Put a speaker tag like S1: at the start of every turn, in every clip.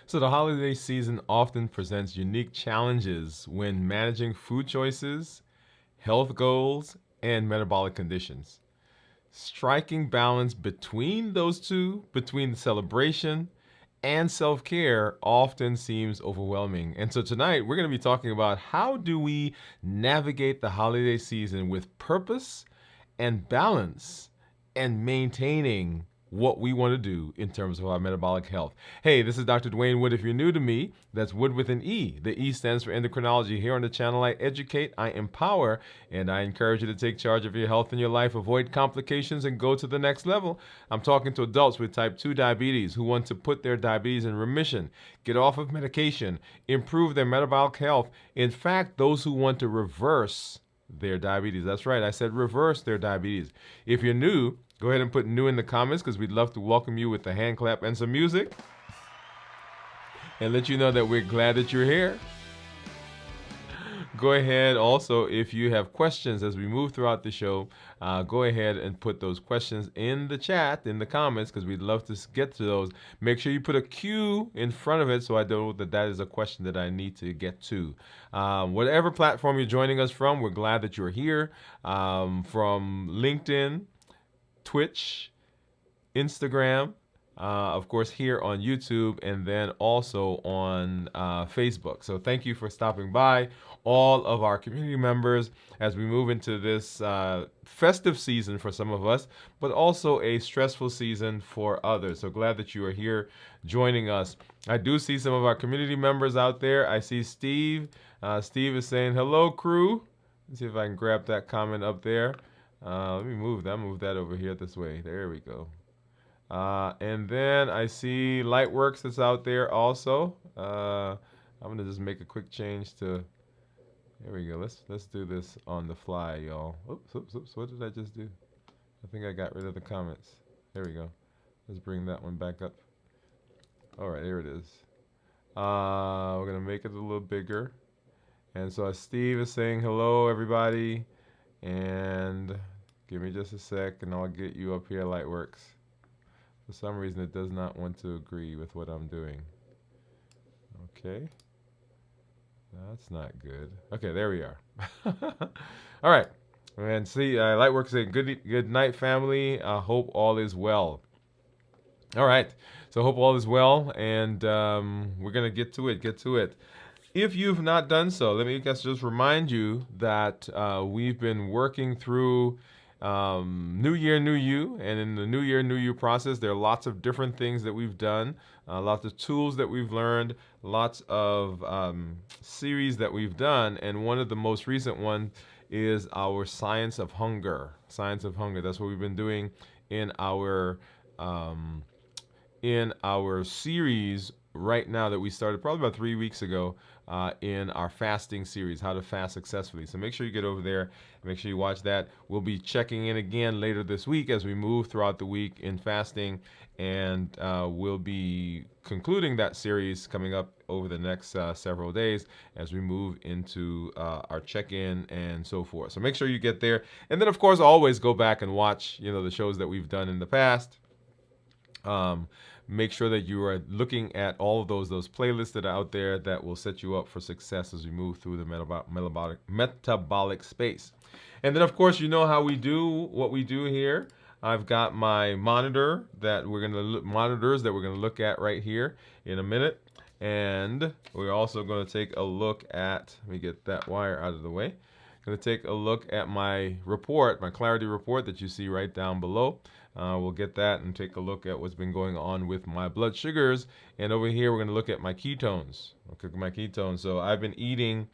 S1: So the holiday season often presents unique challenges when managing food choices, health goals, and metabolic conditions. Striking balance between those two, between the celebration and self-care, often seems overwhelming. And so tonight we're going to be talking about how do we navigate the holiday season with purpose and balance and maintaining what we want to do in terms of our metabolic health. Hey, this is Dr. Dwain Woode. If you're new to me, that's Wood with an E. The E stands for endocrinology. Here on the channel, I educate, I empower, and I encourage you to take charge of your health and your life, avoid complications, and go to the next level. I'm talking to adults with type 2 diabetes who want to put their diabetes in remission, get off of medication, improve their metabolic health. In fact, those who want to reverse their diabetes. That's right, I said reverse their diabetes. If you're new, go ahead and put new in the comments because we'd love to welcome you with a hand clap and some music and let you know that we're glad that you're here. Go ahead also, if you have questions as we move throughout the show, go ahead and put those questions in the chat, in the comments, because we'd love to get to those. Make sure you put a Q in front of it so I know that that is a question that I need to get to. Whatever platform you're joining us from, we're glad that you're here. From LinkedIn, Twitch, Instagram, of course here on YouTube, and then also on Facebook. So thank you for stopping by, all of our community members, as we move into this festive season for some of us, but also a stressful season for others. So glad that you are here joining us. I do see some of our community members out there. I see Steve. Steve is saying, hello, crew. Let's see if I can grab that comment up there. Let me move that over here this way. There we go. And then I see Lightworks that's out there also. I'm gonna just make a quick change to. There we go. Let's do this on the fly, y'all. Oops. What did I just do? I think I got rid of the comments. There we go. Let's bring that one back up. All right, here it is. We're gonna make it a little bigger. And so Steve is saying hello, everybody. And give me just a sec and I'll get you up here, Lightworks. For some reason it does not want to agree with what I'm doing. Okay. That's not good. Okay, there we are. All right. And see, Lightworks saying good night, family. I hope all is well. All right. So hope all is well, and we're gonna get to it. If you've not done so, let me just remind you that we've been working through New Year, New You. And in the New Year, New You process, there are lots of different things that we've done, lots of tools that we've learned, lots of series that we've done. And one of the most recent ones is our Science of Hunger. Science of Hunger. That's what we've been doing in our series right now that we started probably about 3 weeks ago in our fasting series, How to Fast Successfully. So make sure you get over there. Make sure you watch that. We'll be checking in again later this week as we move throughout the week in fasting, and we'll be concluding that series coming up over the next several days as we move into our check-in and so forth. So make sure you get there. And then, of course, always go back and watch, the shows that we've done in the past. Make sure that you are looking at all of those playlists that are out there that will set you up for success as we move through the metabolic space. And then, of course, you know how we do what we do here. I've got my monitors that we're going to look at right here in a minute. And we're also going to take a look at, let me get that wire out of the way. Going to take a look at my report, my clarity report that you see right down below. We'll get that and take a look at what's been going on with my blood sugars. And over here, we're going to look at my ketones. Okay, my ketones. So I've been eating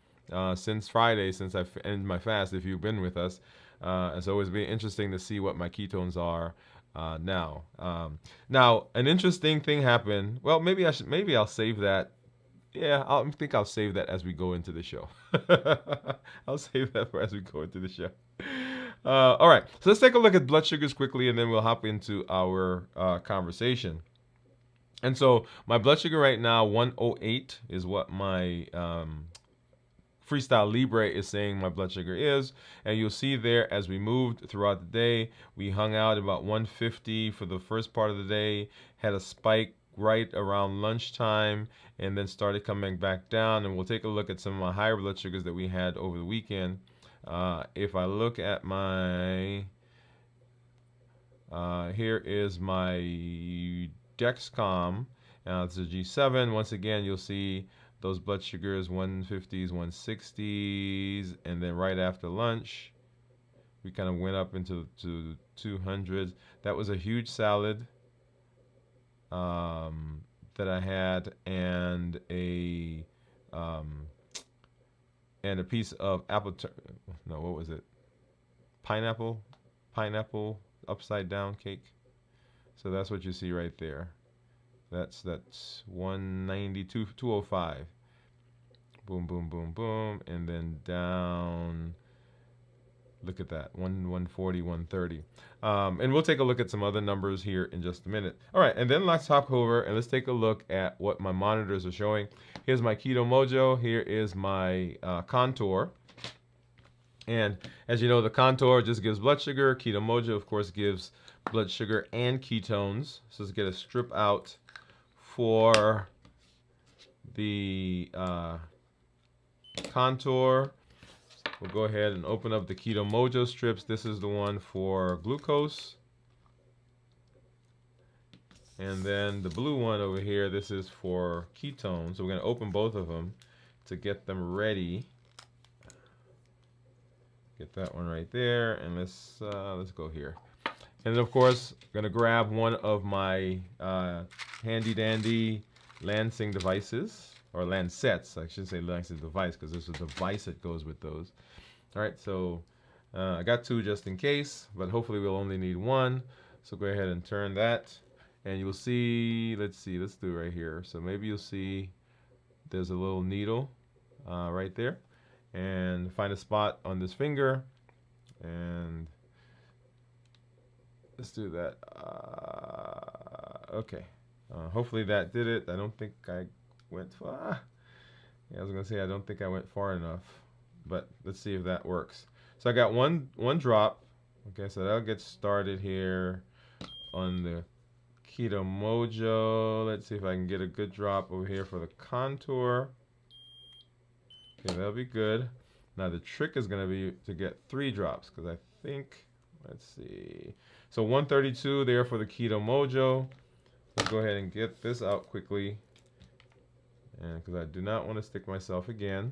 S1: since Friday, since I ended my fast, if you've been with us. And so it's been interesting to see what my ketones are now. Now, an interesting thing happened. Well, maybe I'll save that. Yeah, I think I'll save that as we go into the show. I'll save that for as we go into the show. All right, so let's take a look at blood sugars quickly, and then we'll hop into our conversation. And so my blood sugar right now, 108, is what my Freestyle Libre is saying my blood sugar is. And you'll see there as we moved throughout the day, we hung out about 150 for the first part of the day, had a spike right around lunchtime and then started coming back down. And we'll take a look at some of my higher blood sugars that we had over the weekend. If I look at my, here is my Dexcom. It's a G7. Once again, you'll see those blood sugars, 150s, 160s, and then right after lunch, we kind of went up into 200s. That was a huge salad that I had, and a piece of apple. No, what was it? Pineapple upside down cake. So that's what you see right there. That's 192, 205. Boom, boom, boom, boom, and then down. Look at that, 140, 130. And we'll take a look at some other numbers here in just a minute. All right, and then let's hop over and let's take a look at what my monitors are showing. Here's my Keto Mojo. Here is my Contour. And as you know, the Contour just gives blood sugar. Keto Mojo, of course, gives blood sugar and ketones. So let's get a strip out for the Contour. We'll go ahead and open up the Keto Mojo strips. This is the one for glucose. And then the blue one over here, this is for ketones. So we're going to open both of them to get them ready. Get that one right there, and let's go here. And then, of course, I'm going to grab one of my handy-dandy Lansing devices. Or Lancets. I shouldn't say Lansing device because there's a device that goes with those. All right, so I got two just in case, but hopefully we'll only need one. So go ahead and turn that, and you'll see, let's do it right here. So maybe you'll see there's a little needle right there. And find a spot on this finger, and let's do that. Okay, hopefully that did it. I don't think I went far. Yeah, I was gonna say I don't think I went far enough, but let's see if that works. So I got one drop. Okay, so that'll get started here on the Keto Mojo. Let's see if I can get a good drop over here for the Contour. Okay, that'll be good. Now the trick is gonna be to get 3 drops, because I think, let's see. So 132 there for the Keto Mojo. Let's go ahead and get this out quickly. And because I do not want to stick myself again.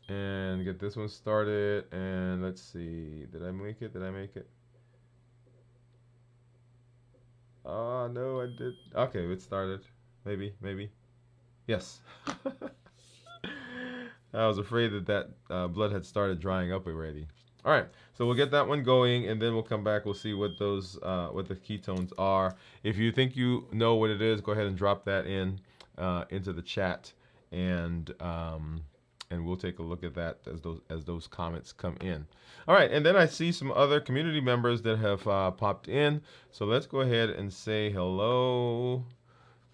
S1: And get this one started. And let's see. Did I make it? Did I make it? Oh, no, I did. Okay, it started. Maybe. Yes. I was afraid that blood had started drying up already. All right, so we'll get that one going, and then we'll come back. We'll see what those what the ketones are. If you think you know what it is, go ahead and drop that in into the chat, and we'll take a look at that as those comments come in. All right, and then I see some other community members that have popped in. So let's go ahead and say hello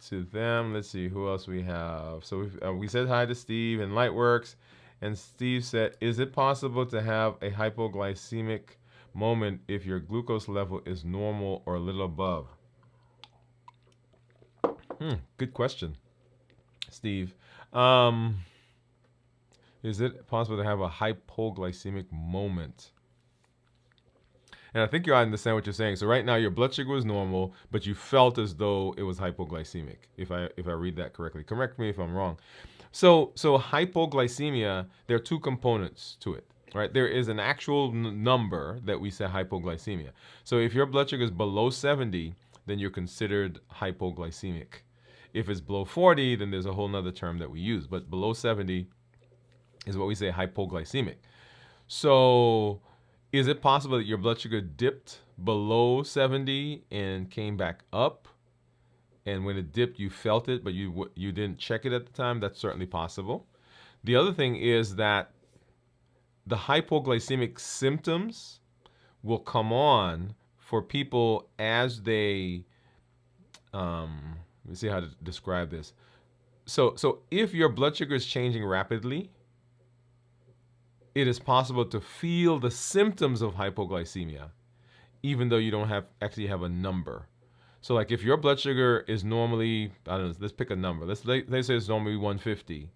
S1: to them. Let's see who else we have. So we said hi to Steve and Lightworks, and Steve said, "Is it possible to have a hypoglycemic moment if your glucose level is normal or a little above?" Good question, Steve. Is it possible to have a hypoglycemic moment? And I think you understand what you're saying. So right now your blood sugar was normal, but you felt as though it was hypoglycemic. If I read that correctly, correct me if I'm wrong. So hypoglycemia, there are 2 components to it, right? There is an actual number that we say hypoglycemia. So if your blood sugar is below 70, then you're considered hypoglycemic. If it's below 40, then there's a whole nother term that we use. But below 70 is what we say hypoglycemic. So is it possible that your blood sugar dipped below 70 and came back up? And when it dipped, you felt it, but you didn't check it at the time? That's certainly possible. The other thing is that the hypoglycemic symptoms will come on for people as they, let me see how to describe this. So if your blood sugar is changing rapidly, it is possible to feel the symptoms of hypoglycemia, even though you don't actually have a number. So like if your blood sugar is normally, I don't know, let's pick a number. Let's say it's normally 150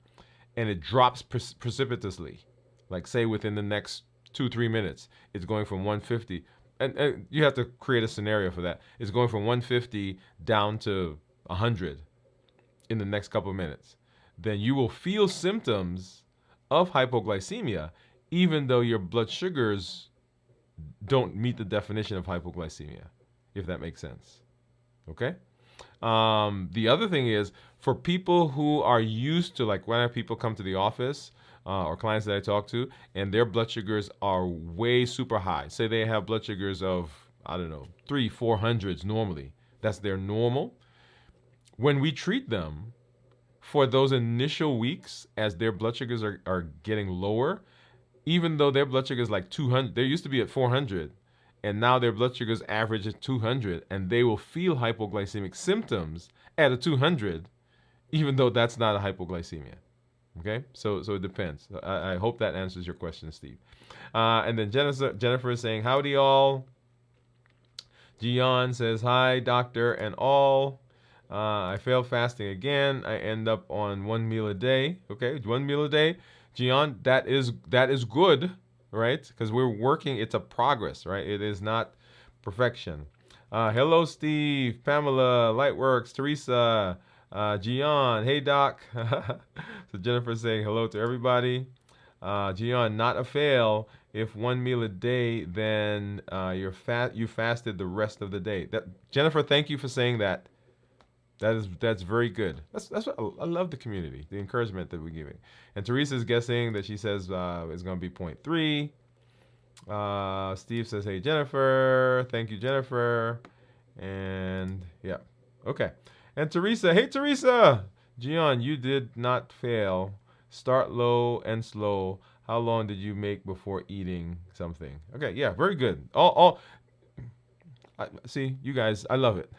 S1: and it drops precipitously. Like say within the next 2-3 minutes, it's going from 150. And you have to create a scenario for that. It's going from 150 down to 100 in the next couple of minutes. Then you will feel symptoms of hypoglycemia, even though your blood sugars don't meet the definition of hypoglycemia, if that makes sense. Okay? The other thing is for people who are used to, like when people come to the office or clients that I talk to, and their blood sugars are way super high. Say they have blood sugars of, I don't know, 300-400s normally. That's their normal. When we treat them for those initial weeks as their blood sugars are getting lower, even though their blood sugar is like 200, they used to be at 400, and now their blood sugars average at 200, and they will feel hypoglycemic symptoms at a 200, even though that's not a hypoglycemia. Okay, so it depends. I hope that answers your question, Steve. And then Jennifer is saying, howdy all. Gian says, hi, doctor and all. I failed fasting again. I end up on 1 meal a day. Okay, 1 meal a day. Gian, that is good, right? Because we're working. It's a progress, right? It is not perfection. Hello, Steve, Pamela, Lightworks, Teresa, Gian. Hey, Doc. So Jennifer's saying hello to everybody. Gian, not a fail. If 1 meal a day, then you fasted the rest of the day. Jennifer, thank you for saying that. That's very good. That's what I love, the community, the encouragement that we're giving. And Teresa's guessing that she says it's going to be 0.3. Steve says, hey, Jennifer. Thank you, Jennifer. And yeah, okay. And Teresa, hey, Teresa. Gian, you did not fail. Start low and slow. How long did you make before eating something? Okay, yeah, very good. See, you guys, I love it.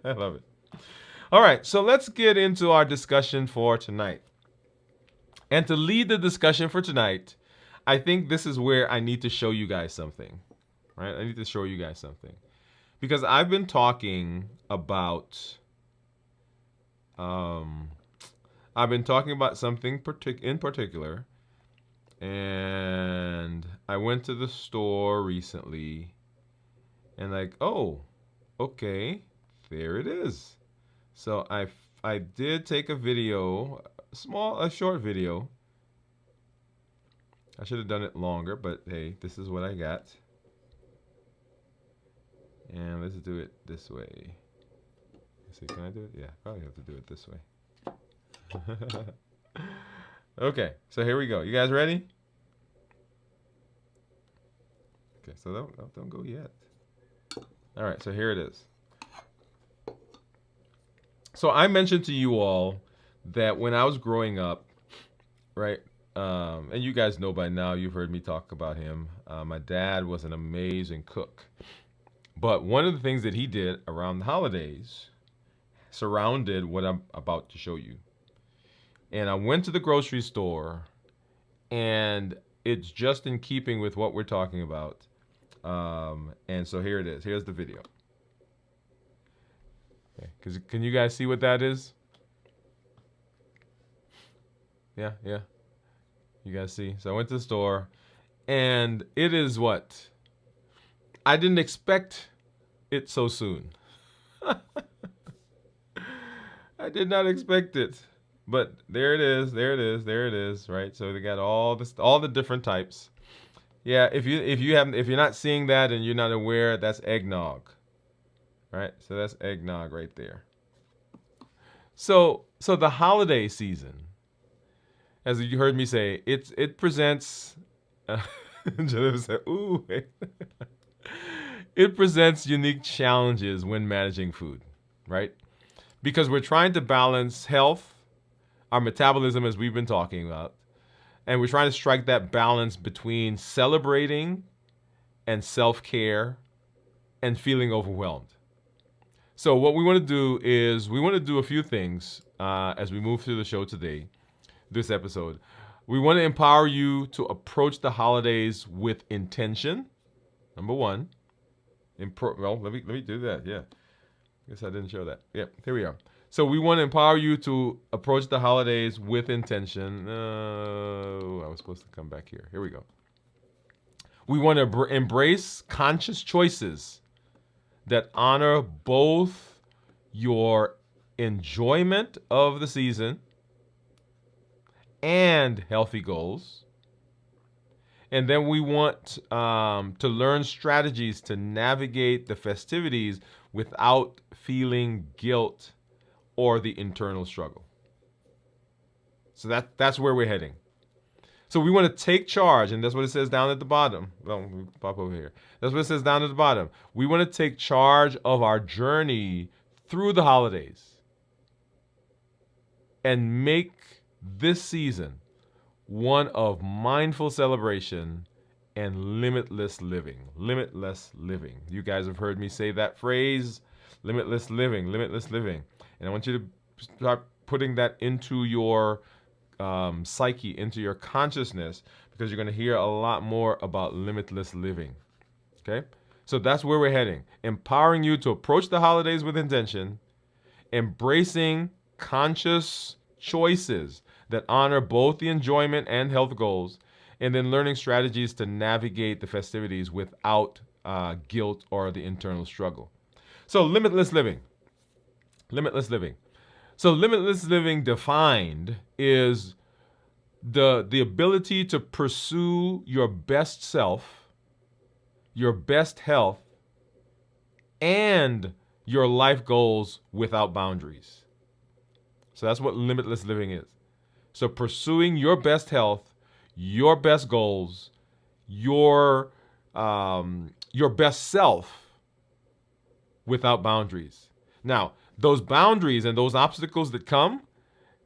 S1: I love it. All right, so let's get into our discussion for tonight. And to lead the discussion for tonight, I think this is where I need to show you guys something, right? I need to show you guys something. Because I've been talking about something in particular, and I went to the store recently, and like, oh, okay, there it is. So I did take a video, a short video. I should have done it longer, but hey, this is what I got. And let's do it this way. Let's see, can I do it? Yeah, probably have to do it this way. Okay, so here we go. You guys ready? Okay, so don't go yet. All right, so here it is. So I mentioned to you all that when I was growing up, right, and you guys know by now, you've heard me talk about him. My dad was an amazing cook. But one of the things that he did around the holidays surrounded what I'm about to show you. And I went to the grocery store, and it's just in keeping with what we're talking about. And so here it is. Here's the video. Okay. Can you guys see what that is? Yeah. You guys see? So I went to the store, and it is what? I didn't expect it so soon. I did not expect it. But there it is, right? So they got all the different types. Yeah, if you're not seeing that and you're not aware, that's eggnog. Right? So that's eggnog right there. So the holiday season, as you heard me say, it presents Jennifer said, ooh. It presents unique challenges when managing food, right? Because we're trying to balance health, our metabolism, as we've been talking about, and we're trying to strike that balance between celebrating and self-care and feeling overwhelmed. So what we want to do is we want to do a few things as we move through the show today, this episode. We want to empower you to approach the holidays with intention, number one. Well, let me do that, yeah. Guess I didn't show that. Yep, here we are. So we want to empower you to approach the holidays with intention. I was supposed to come back here. Here we go. We want to embrace conscious choices that honor both your enjoyment of the season and healthy goals. And then we want to learn strategies to navigate the festivities without feeling guilt or the internal struggle. So that's where we're heading. So we want to take charge, and that's what it says down at the bottom. Well, we pop over here. That's what it says down at the bottom. We want to take charge of our journey through the holidays and make this season one of mindful celebration and limitless living. Limitless living. You guys have heard me say that phrase, limitless living, limitless living. And I want you to start putting that into your psyche, into your consciousness, because you're going to hear a lot more about limitless living. Okay? So that's where we're heading. Empowering you to approach the holidays with intention, embracing conscious choices that honor both the enjoyment and health goals, and then learning strategies to navigate the festivities without guilt or the internal struggle. So limitless living. Limitless living. So limitless living defined is the ability to pursue your best self, your best health, and your life goals without boundaries. So that's what limitless living is. So pursuing your best health, your best goals, your best self without boundaries. Now, those boundaries and those obstacles that come,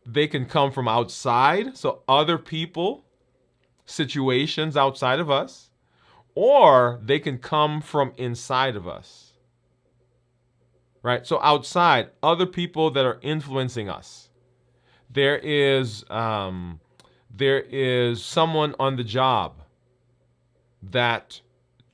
S1: they can come from outside, so other people, situations outside of us, or they can come from inside of us. Right? So outside, other people that are influencing us. There is someone on the job that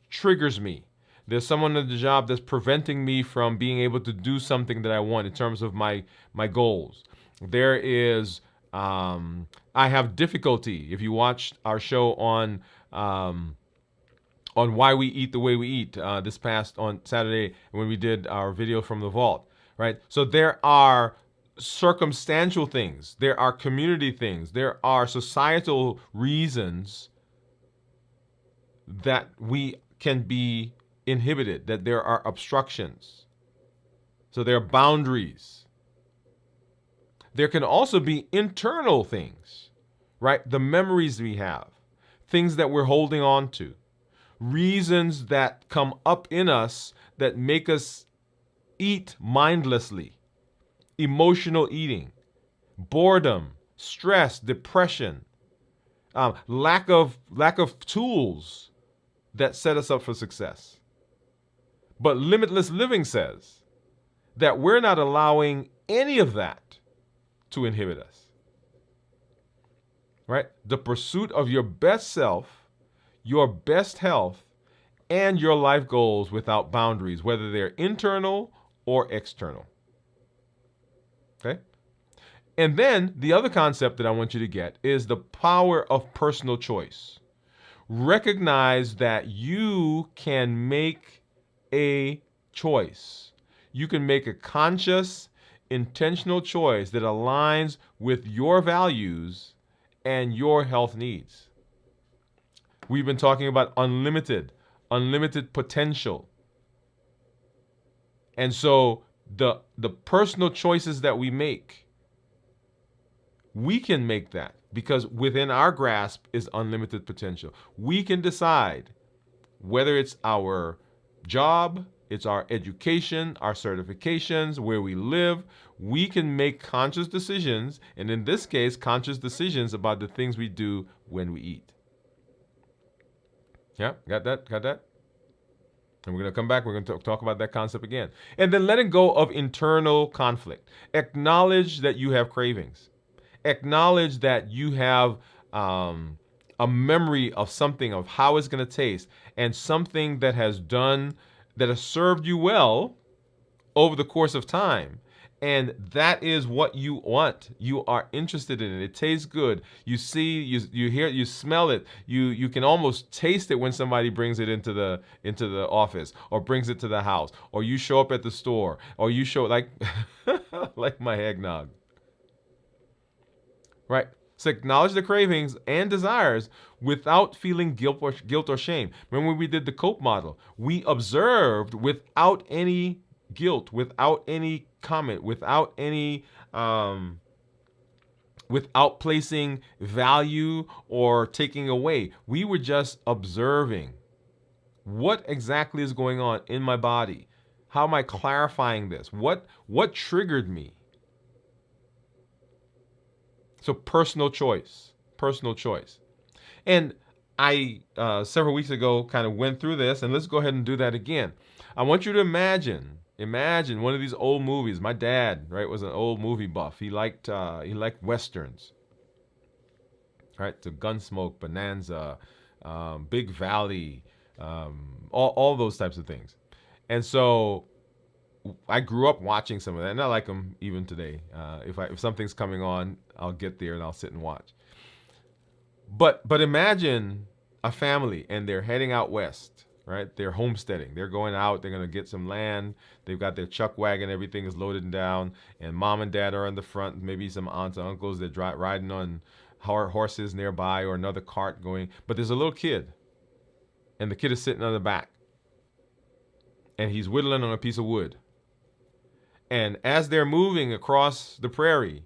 S1: triggers me. There's someone on the job that's preventing me from being able to do something that I want in terms of my goals. There is I have difficulty. If you watched our show on why we eat the way we eat this past on Saturday when we did our video from the vault, right? So there are circumstantial things, there are community things, there are societal reasons that we can be inhibited, that there are obstructions. So there are boundaries. There can also be internal things, right? The memories we have, things that we're holding on to, reasons that come up in us that make us eat mindlessly, emotional eating, boredom, stress, depression, lack of tools that set us up for success. But limitless living says that we're not allowing any of that to inhibit us. Right? The pursuit of your best self, your best health, and your life goals without boundaries, whether they're internal or external. Okay? And then the other concept that I want you to get is the power of personal choice. Recognize that you can make a choice. You can make a conscious, intentional choice that aligns with your values and your health needs. We've been talking about unlimited potential. And so the personal choices that we make, we can make that because within our grasp is unlimited potential. We can decide whether it's our job, it's our education, our certifications, where we live. We can make conscious decisions, and in this case, conscious decisions about the things we do when we eat. Yeah, got that? Got that? And we're going to come back. We're going to talk about that concept again. And then letting go of internal conflict. Acknowledge that you have cravings. Acknowledge that you have a memory of something, of how it's going to taste, and something that has served you well over the course of time. And that is what you want. You are interested in it. It tastes good. You see, you hear, you smell it. You can almost taste it when somebody brings it into the office or brings it to the house, or you show up at the store, or you show like like my eggnog. Right? So acknowledge the cravings and desires without feeling guilt or shame. Remember when we did the COPE model? We observed without any guilt, without any comment, without placing value or taking away. We were just observing what exactly is going on in my body. How am I clarifying this? What triggered me? So personal choice, personal choice. And I, several weeks ago, kind of went through this, and let's go ahead and do that again. I want you to imagine one of these old movies. My dad, right, was an old movie buff. He liked westerns, right? So Gunsmoke, Bonanza, Big Valley, all those types of things. And so I grew up watching some of that, and I like them even today. If something's coming on, I'll get there and I'll sit and watch. But imagine a family and they're heading out west, right? They're homesteading. They're going out. They're going to get some land. They've got their chuck wagon. Everything is loaded down, and mom and dad are in the front. Maybe some aunts and uncles. They're riding on horses nearby, or another cart going. But there's a little kid, and the kid is sitting on the back, and he's whittling on a piece of wood. And as they're moving across the prairie,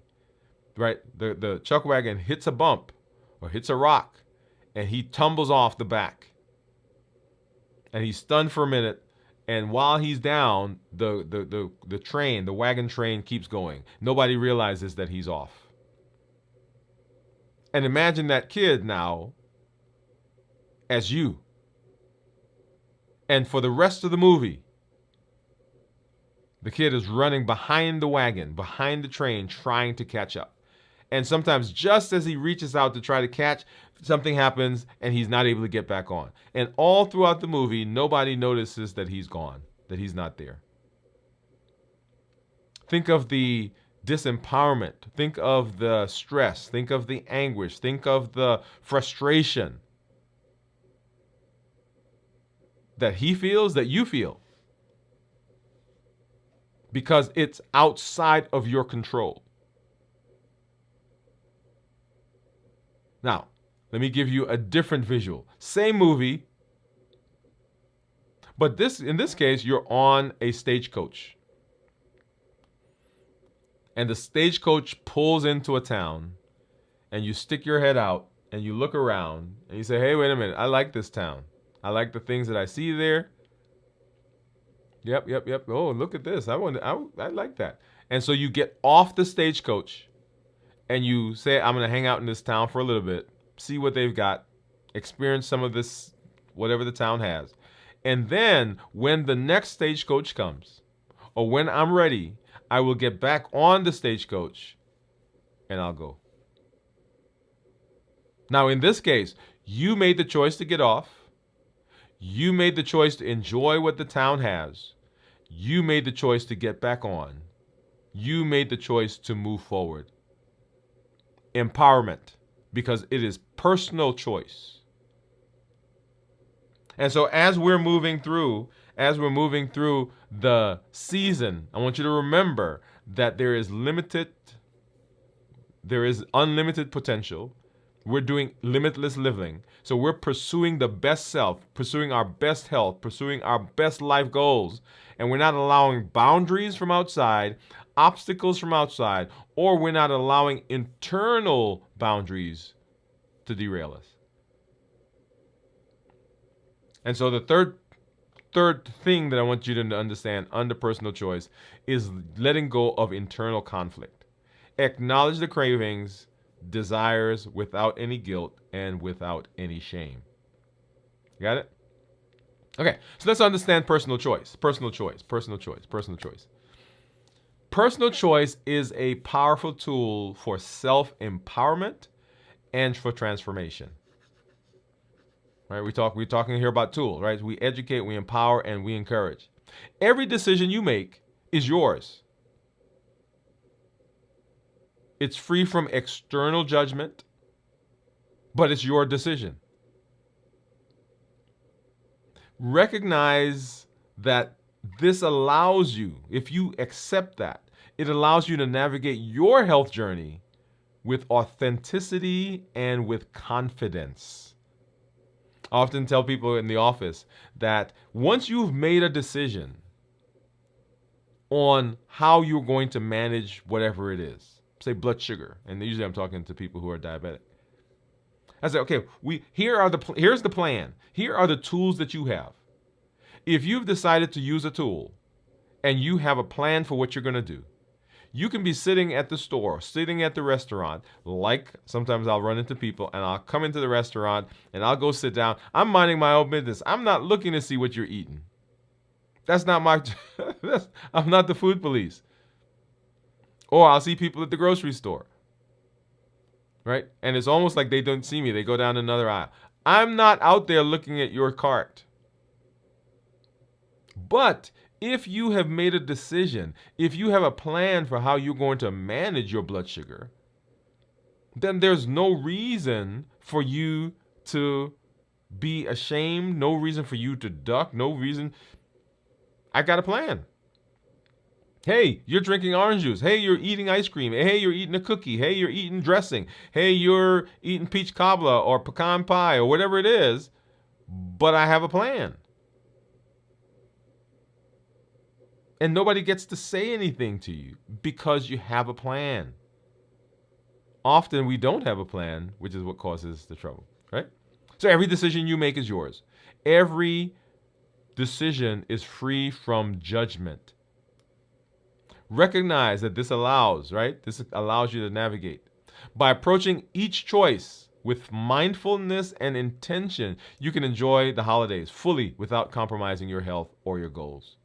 S1: right, the chuck wagon hits a bump or hits a rock, and he tumbles off the back. And he's stunned for a minute, and while he's down, the wagon train keeps going. Nobody realizes that he's off. And imagine that kid now as you. And for the rest of the movie, the kid is running behind the wagon, behind the train, trying to catch up. And sometimes just as he reaches out to try to catch, something happens and he's not able to get back on. And all throughout the movie, nobody notices that he's gone, that he's not there. Think of the disempowerment. Think of the stress. Think of the anguish. Think of the frustration that he feels, that you feel. Because it's outside of your control. Now, let me give you a different visual. Same movie, but in this case, you're on a stagecoach. And the stagecoach pulls into a town, and you stick your head out, and you look around, and you say, hey, wait a minute, I like this town. I like the things that I see there. Yep. Oh, look at this. I like that. And so you get off the stagecoach and you say, I'm going to hang out in this town for a little bit, see what they've got, experience some of this, whatever the town has. And then when the next stagecoach comes, or when I'm ready, I will get back on the stagecoach and I'll go. Now, in this case, you made the choice to get off. You made the choice to enjoy what the town has. You made the choice to get back on. You made the choice to move forward. Empowerment, because it is personal choice. And so as we're moving through the season, I want you to remember that there is unlimited potential. We're doing limitless living. So we're pursuing the best self, pursuing our best health, pursuing our best life goals. And we're not allowing boundaries from outside, obstacles from outside, or we're not allowing internal boundaries to derail us. And so the third thing that I want you to understand under personal choice is letting go of internal conflict. Acknowledge the cravings, desires without any guilt and without any shame. Got it? Okay, so let's understand personal choice. Personal choice is a powerful tool for self-empowerment and for transformation. Right? We're talking here about tools, right? We educate, we empower, and we encourage. Every decision you make is yours. It's free from external judgment, but it's your decision. Recognize that this allows you, if you accept that, it allows you to navigate your health journey with authenticity and with confidence. I often tell people in the office that once you've made a decision on how you're going to manage whatever it is, say blood sugar, and usually I'm talking to people who are diabetic. I say, okay, here's the plan. Here are the tools that you have. If you've decided to use a tool and you have a plan for what you're going to do, you can be sitting at the store, sitting at the restaurant, like sometimes I'll run into people and I'll come into the restaurant and I'll go sit down. I'm minding my own business. I'm not looking to see what you're eating. That's not my, I'm not the food police. Or I'll see people at the grocery store, right? And it's almost like they don't see me. They go down another aisle. I'm not out there looking at your cart. But if you have made a decision, if you have a plan for how you're going to manage your blood sugar, then there's no reason for you to be ashamed, no reason for you to duck, no reason. I got a plan. Hey, you're drinking orange juice. Hey, you're eating ice cream. Hey, you're eating a cookie. Hey, you're eating dressing. Hey, you're eating peach cobbler or pecan pie or whatever it is, but I have a plan. And nobody gets to say anything to you because you have a plan. Often we don't have a plan, which is what causes the trouble, right? So every decision you make is yours. Every decision is free from judgment. Recognize that this allows, right? This allows you to navigate. By approaching each choice with mindfulness and intention, you can enjoy the holidays fully without compromising your health or your goals.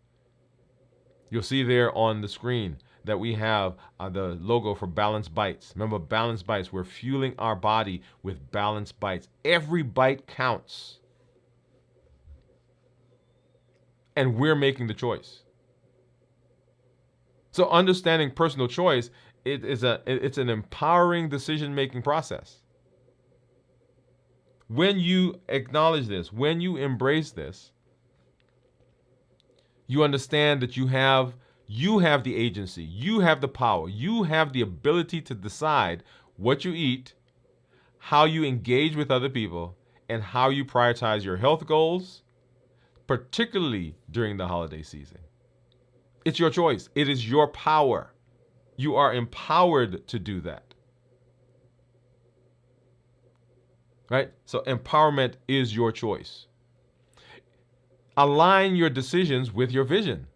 S1: You'll see there on the screen that we have the logo for Balanced Bites. Remember, Balanced Bites, we're fueling our body with Balanced Bites. Every bite counts. And we're making the choice. So understanding personal choice, it's an empowering decision-making process. When you acknowledge this, when you embrace this, you understand that you have the agency, you have the power, you have the ability to decide what you eat, how you engage with other people, and how you prioritize your health goals, particularly during the holiday season. It's your choice. It is your power. You are empowered to do that. Right? So empowerment is your choice. Align your decisions with your vision.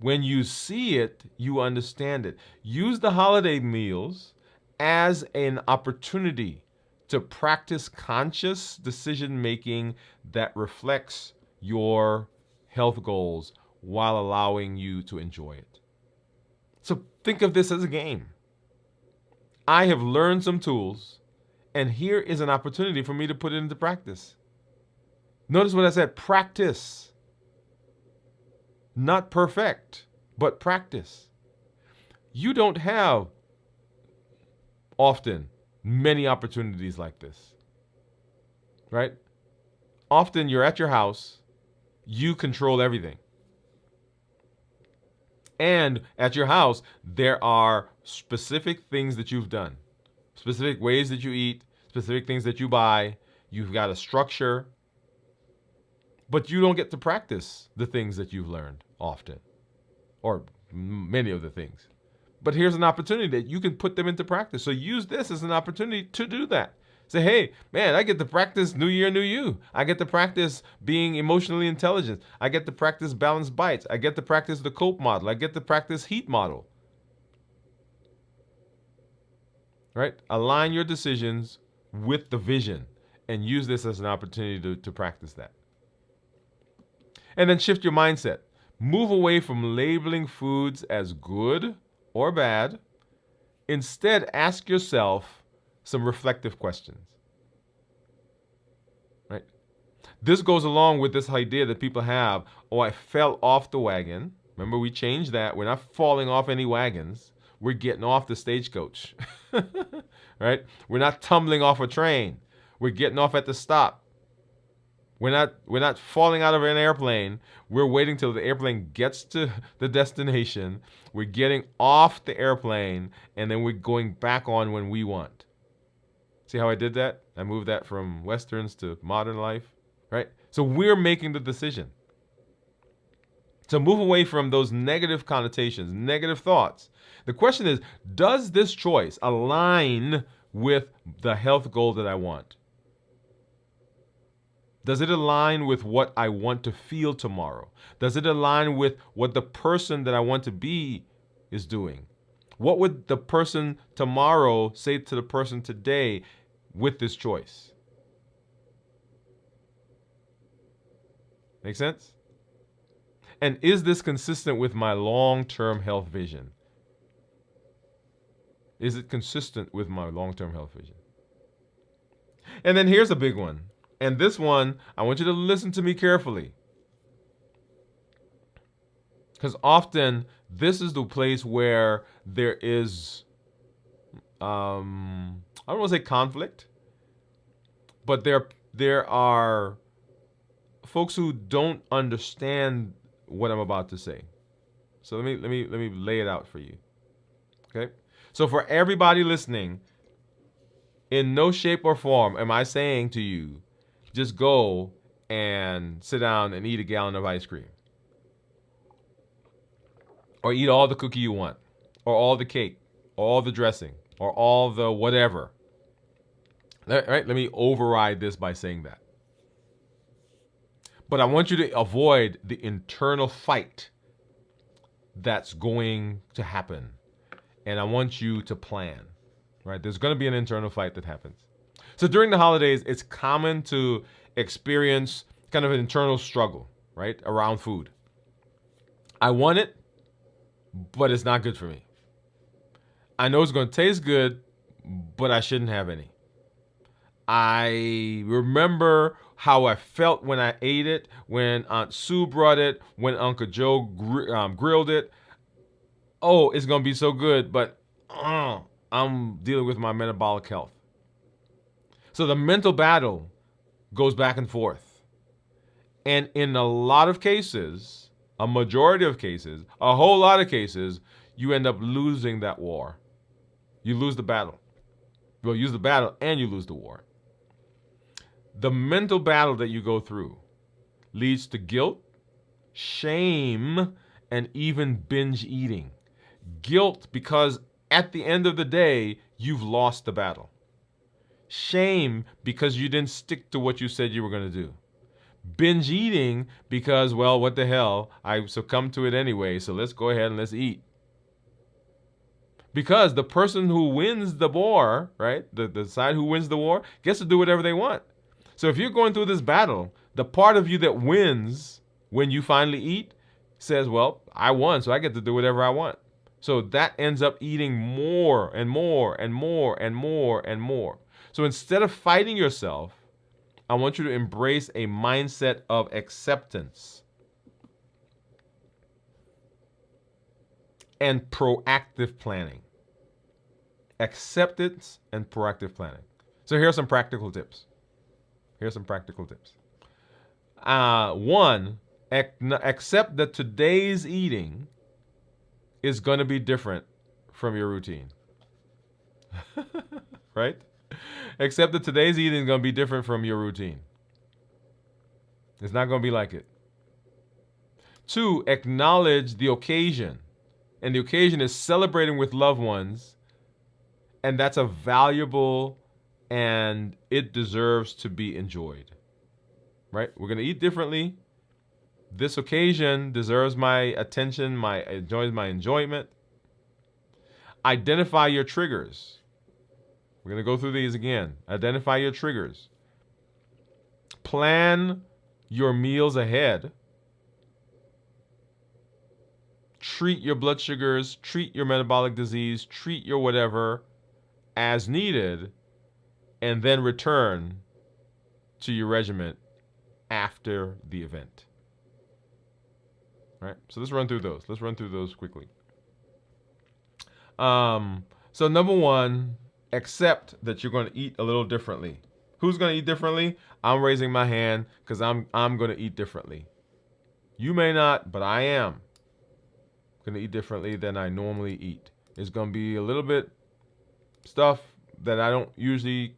S1: When you see it, you understand it. Use the holiday meals as an opportunity to practice conscious decision making that reflects your health goals while allowing you to enjoy it. So think of this as a game. I have learned some tools, and here is an opportunity for me to put it into practice. Notice what I said, practice. Not perfect, but practice. You don't have often many opportunities like this, right? Often you're at your house, you control everything. And at your house, there are specific things that you've done, specific ways that you eat, specific things that you buy. You've got a structure, but you don't get to practice the things that you've learned often, or many of the things. But here's an opportunity that you can put them into practice. So use this as an opportunity to do that. Say, hey, man, I get to practice New Year, New You. I get to practice being emotionally intelligent. I get to practice Balanced Bites. I get to practice the COPE model. I get to practice HEAT model. Right? Align your decisions with the vision and use this as an opportunity to practice that. And then shift your mindset. Move away from labeling foods as good or bad. Instead, ask yourself some reflective questions. Right? This goes along with this idea that people have, oh, I fell off the wagon, Remember, we changed that. We're not falling off any wagons. We're getting off the stagecoach. Right? We're not tumbling off a train. We're getting off at the stop. We're not falling out of an airplane. We're waiting till the airplane gets to the destination. We're getting off the airplane, and then we're going back on when we want. See how I did that? I moved that from Westerns to modern life, right? So we're making the decision. So move away from those negative connotations, negative thoughts. The question is, does this choice align with the health goal that I want? Does it align with what I want to feel tomorrow? Does it align with what the person that I want to be is doing? What would the person tomorrow say to the person today with this choice? Make sense? And is this consistent with my long-term health vision? Is it consistent with my long-term health vision? And then here's a big one. And this one, I want you to listen to me carefully. Because often, this is the place where there is, I don't want to say conflict, but there are folks who don't understand what I'm about to say. So let me lay it out for you. Okay? So for everybody listening, in no shape or form am I saying to you, just go and sit down and eat a gallon of ice cream. Or eat all the cookie you want. Or all the cake. Or all the dressing. Or all the whatever. All right? Let me override this by saying that. But I want you to avoid the internal fight that's going to happen. And I want you to plan. Right? There's going to be an internal fight that happens. So during the holidays, it's common to experience kind of an internal struggle, right, around food. I want it, but it's not good for me. I know it's going to taste good, but I shouldn't have any. I remember how I felt when I ate it, when Aunt Sue brought it, when Uncle Joe grilled it. Oh, it's going to be so good, but I'm dealing with my metabolic health. So the mental battle goes back and forth. And in a lot of cases, a majority of cases, a whole lot of cases, you end up losing that war. You lose the battle. Well, you lose the battle and you lose the war. The mental battle that you go through leads to guilt, shame, and even binge eating. Guilt because at the end of the day, you've lost the battle. Shame because you didn't stick to what you said you were going to do. Binge eating because, well, what the hell? I succumbed to it anyway, so let's go ahead and let's eat. Because the person who wins the war, right, the side who wins the war, gets to do whatever they want. So if you're going through this battle, the part of you that wins when you finally eat says, well, I won, so I get to do whatever I want. So that ends up eating more and more and more and more and more. So instead of fighting yourself, I want you to embrace a mindset of acceptance and proactive planning. Acceptance and proactive planning. So here are some practical tips. One, accept that today's eating is going to be different from your routine. Right? Accept that today's eating is going to be different from your routine. It's not going to be like it. 2, acknowledge the occasion. And the occasion is celebrating with loved ones. And that's a valuable and it deserves to be enjoyed. Right? We're going to eat differently. This occasion deserves my attention, my enjoyment. Identify your triggers. We're going to go through these again. Identify your triggers. Plan your meals ahead. Treat your blood sugars, treat your metabolic disease, treat your whatever as needed, and then return to your regimen after the event. right? So let's run through those. Let's run through those quickly. So number one, accept that you're going to eat a little differently. Who's going to eat differently? I'm raising my hand because I'm going to eat differently. You may not, but I am going to eat differently than I normally eat. It's going to be a little bit stuff that I don't usually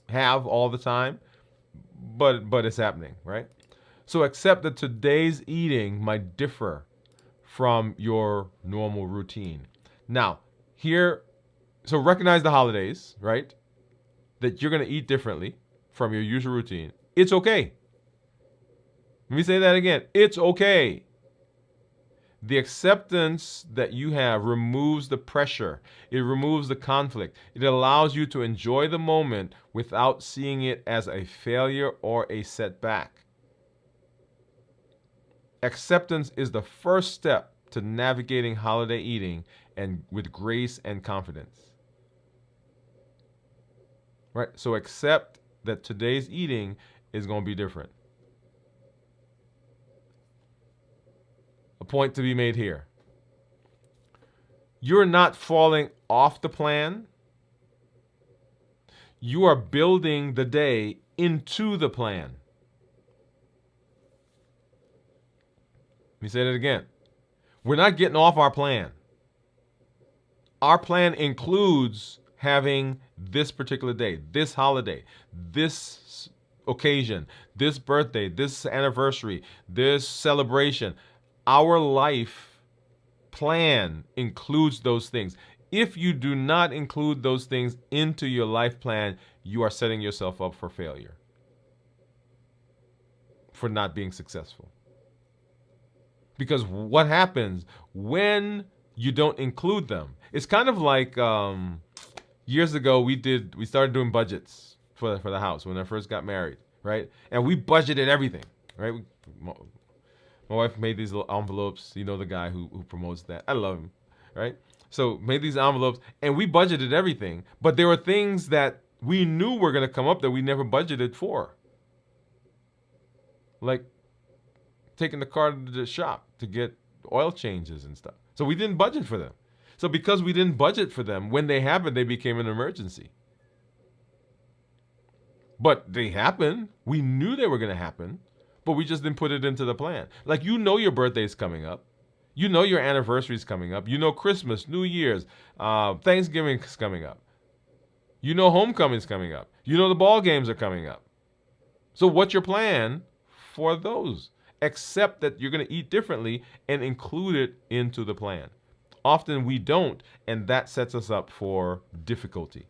S1: have all the time, but it's happening, right? So accept that today's eating might differ from your normal routine. Now, so recognize the holidays, right? That you're going to eat differently from your usual routine. It's okay. Let me say that again. It's okay. The acceptance that you have removes the pressure. It removes the conflict. It allows you to enjoy the moment without seeing it as a failure or a setback. Acceptance is the first step to navigating holiday eating and with grace and confidence. Right? So accept that today's eating is going to be different. A point to be made here. You're not falling off the plan. You are building the day into the plan. Let me say that again. We're not getting off our plan. Our plan includes having this particular day, this holiday, this occasion, this birthday, this anniversary, this celebration. Our life plan includes those things. If you do not include those things into your life plan, you are setting yourself up for failure, for not being successful. Because what happens when you don't include them? It's kind of like years ago we started doing budgets for the house when I first got married, right? And we budgeted everything, right? My wife made these little envelopes. You know the guy who promotes that. I love him, right? So made these envelopes, and we budgeted everything. But there were things that we knew were going to come up that we never budgeted for. Like taking the car to the shop to get oil changes and stuff. So we didn't budget for them. So because we didn't budget for them, when they happened, they became an emergency. But they happened. We knew they were going to happen. But we just didn't put it into the plan. Like, you know your birthday's coming up. You know your anniversary's coming up. You know Christmas, New Year's, Thanksgiving's coming up. You know homecoming's coming up. You know the ball games are coming up. So what's your plan for those? Accept that you're going to eat differently and include it into the plan. Often we don't, and that sets us up for difficulty.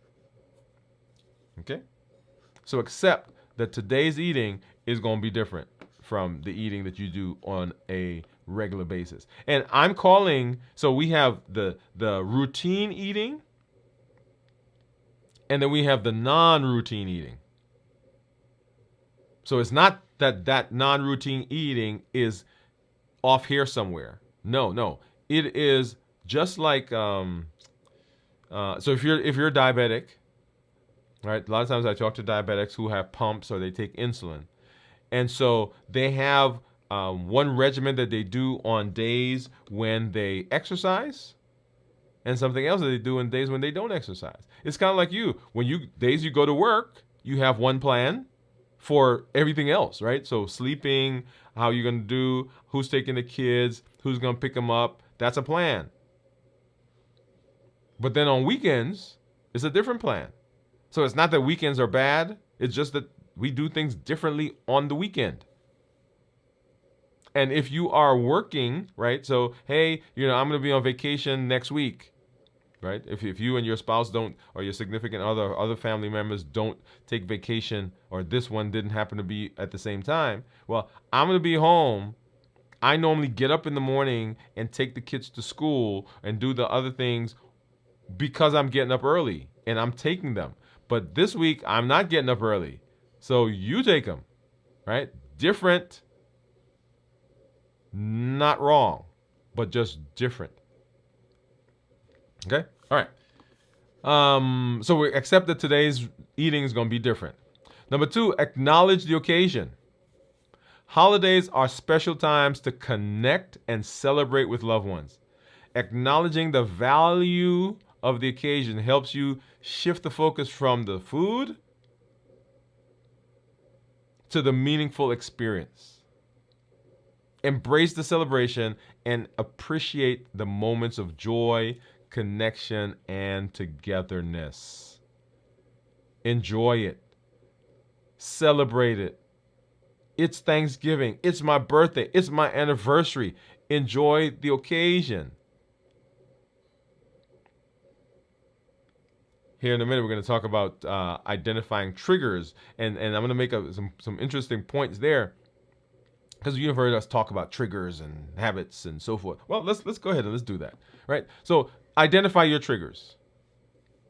S1: Okay? So accept that today's eating is going to be different from the eating that you do on a regular basis. And I'm calling, so we have the routine eating, and then we have the non-routine eating. So it's not that non-routine eating is off here somewhere. No. It is just like, so if you're diabetic, right? A lot of times I talk to diabetics who have pumps or they take insulin. And so they have one regimen that they do on days when they exercise and something else that they do on days when they don't exercise. It's kind of like you. Days you go to work, you have one plan for everything else, right? So sleeping, how you're going to do, who's taking the kids, who's going to pick them up. That's a plan. But then on weekends, it's a different plan. So it's not that weekends are bad. It's just that we do things differently on the weekend. And if you are working, right? So, hey, I'm going to be on vacation next week, right? If you and your spouse don't, or your significant other family members don't take vacation, or this one didn't happen to be at the same time, well, I'm going to be home. I normally get up in the morning and take the kids to school and do the other things because I'm getting up early and I'm taking them. But this week, I'm not getting up early. So you take them, right? Different, not wrong, but just different. Okay? All right. So we accept that today's eating is going to be different. Number 2, acknowledge the occasion. Holidays are special times to connect and celebrate with loved ones. Acknowledging the value of the occasion helps you shift the focus from the food to the meaningful experience. Embrace the celebration and appreciate the moments of joy, connection, and togetherness. Enjoy it. Celebrate it. It's Thanksgiving. It's my birthday. It's my anniversary. Enjoy the occasion. Here in a minute, we're going to talk about identifying triggers, and I'm going to make some interesting points there, because you've heard us talk about triggers and habits and so forth. Well, let's go ahead and let's do that, right? So identify your triggers.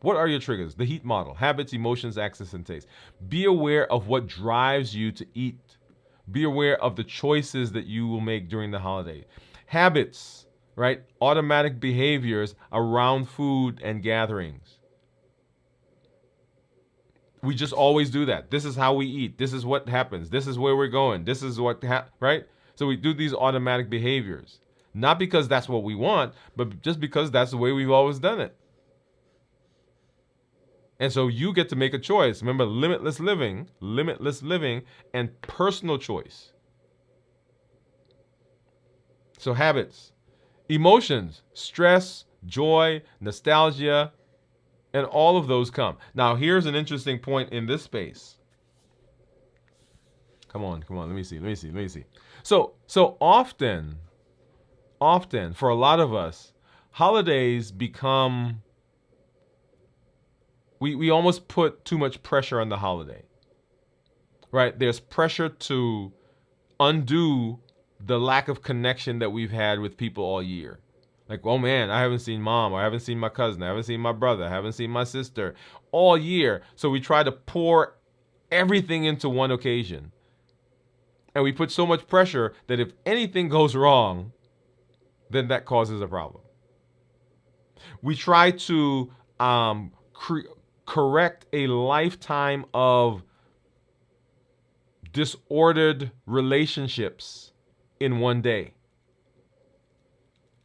S1: What are your triggers? The heat model: habits, emotions, access, and taste. Be aware of what drives you to eat. Be aware of the choices that you will make during the holiday. Habits, right? Automatic behaviors around food and gatherings. We just always do that. This is how we eat. This is what happens. This is where we're going. This is what, right? So we do these automatic behaviors. Not because that's what we want, but just because that's the way we've always done it. And so you get to make a choice. Remember, limitless living, and personal choice. So habits, emotions, stress, joy, nostalgia, and all of those come. Now, here's an interesting point in this space. Come on. Let me see. So often, for a lot of us, holidays become, we almost put too much pressure on the holiday, right? There's pressure to undo the lack of connection that we've had with people all year. Like, oh man, I haven't seen mom, or I haven't seen my cousin, I haven't seen my brother, I haven't seen my sister all year. So we try to pour everything into one occasion. And we put so much pressure that if anything goes wrong, then that causes a problem. We try to correct a lifetime of disordered relationships in one day.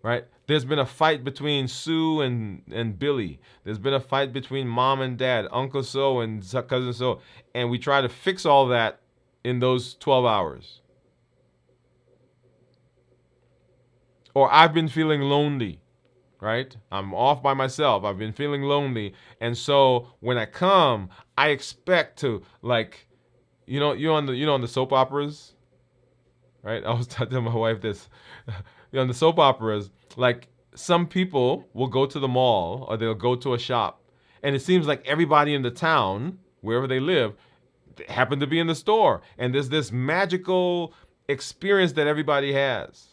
S1: Right? There's been a fight between Sue and Billy. There's been a fight between mom and dad, Uncle so and cousin so. And we try to fix all that in those 12 hours. Or I've been feeling lonely, right? I'm off by myself. I've been feeling lonely. And so when I come, I expect to, like, you're on the soap operas, right? I was telling my wife this. On the soap operas, like, some people will go to the mall or they'll go to a shop, and it seems like everybody in the town, wherever they live, happen to be in the store. And there's this magical experience that everybody has,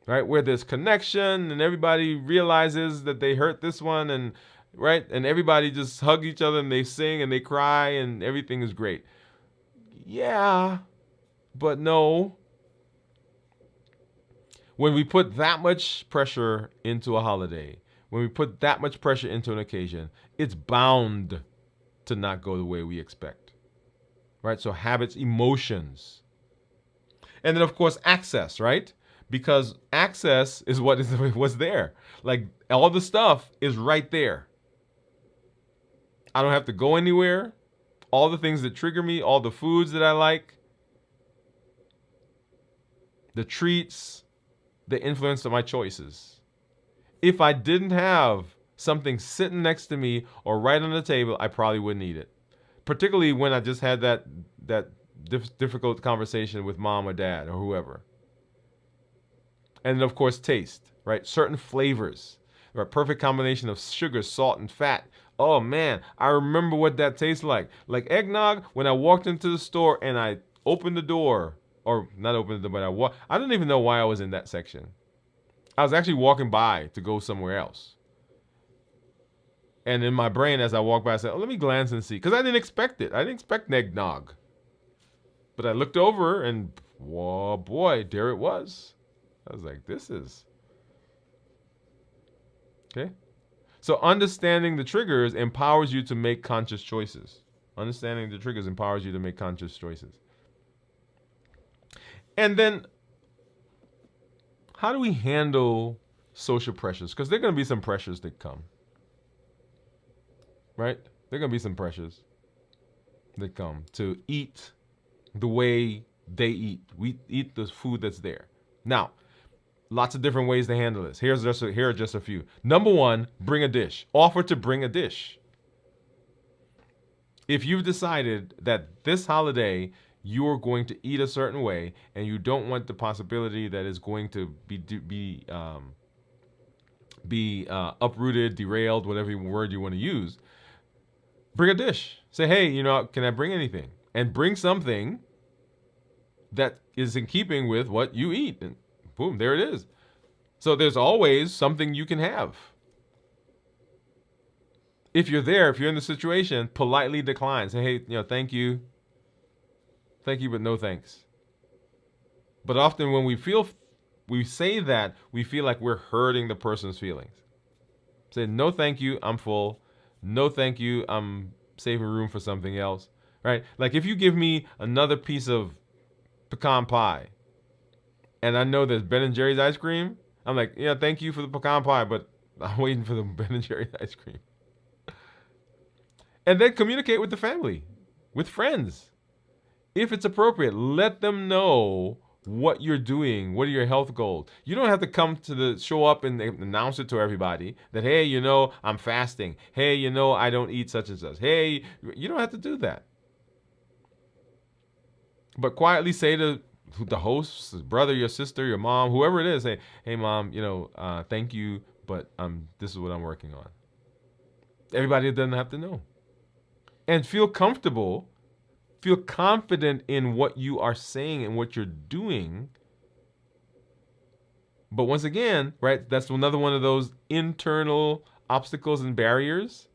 S1: right? Where there's connection and everybody realizes that they hurt this one, and right? And everybody just hug each other and they sing and they cry and everything is great. Yeah, but no. When we put that much pressure into a holiday, when we put that much pressure into an occasion, it's bound to not go the way we expect, right? So habits, emotions. And then, of course, access, right? Because access is what's there. Like, all the stuff is right there. I don't have to go anywhere. All the things that trigger me, all the foods that I like, the treats, the influence of my choices. If I didn't have something sitting next to me or right on the table, I probably wouldn't eat it. Particularly when I just had that difficult conversation with mom or dad or whoever. And then, of course, taste, right? Certain flavors, a perfect combination of sugar, salt, and fat. Oh man, I remember what that tastes like. Like eggnog, when I walked into the store and I opened the door, or not open the door, but I didn't even know why I was in that section. I was actually walking by to go somewhere else. And in my brain, as I walked by, I said, oh, let me glance and see. Because I didn't expect it. I didn't expect eggnog. But I looked over and, whoa, boy, there it was. I was like, this is... Okay? So understanding the triggers empowers you to make conscious choices. Understanding the triggers empowers you to make conscious choices. And then how do we handle social pressures? Because there are going to be some pressures that come, right? There are going to be some pressures that come to eat the way they eat. We eat the food that's there. Now, lots of different ways to handle this. Here are just a few. Number one, bring a dish. Offer to bring a dish. If you've decided that this holiday you're going to eat a certain way and you don't want the possibility that it's going to be uprooted, derailed, whatever word you want to use, bring a dish. Say, hey, can I bring anything? And bring something that is in keeping with what you eat. And boom, there it is. So there's always something you can have. If you're in the situation, politely decline. Say, hey, thank you. Thank you, but no thanks. But often when we say that, we feel like we're hurting the person's feelings. Say, no thank you, I'm full. No thank you, I'm saving room for something else. Right? Like if you give me another piece of pecan pie and I know there's Ben and Jerry's ice cream, I'm like, yeah, thank you for the pecan pie, but I'm waiting for the Ben and Jerry's ice cream. And then communicate with the family, with friends. If it's appropriate, let them know what you're doing. What are your health goals? You don't have to show up and announce it to everybody that, hey, I'm fasting. Hey, I don't eat such and such. Hey, you don't have to do that. But quietly say to the host, his brother, your sister, your mom, whoever it is, say, hey, mom, thank you, but this is what I'm working on. Everybody doesn't have to know. And feel comfortable, feel confident in what you are saying and what you're doing. But once again, right, that's another one of those internal obstacles and barriers.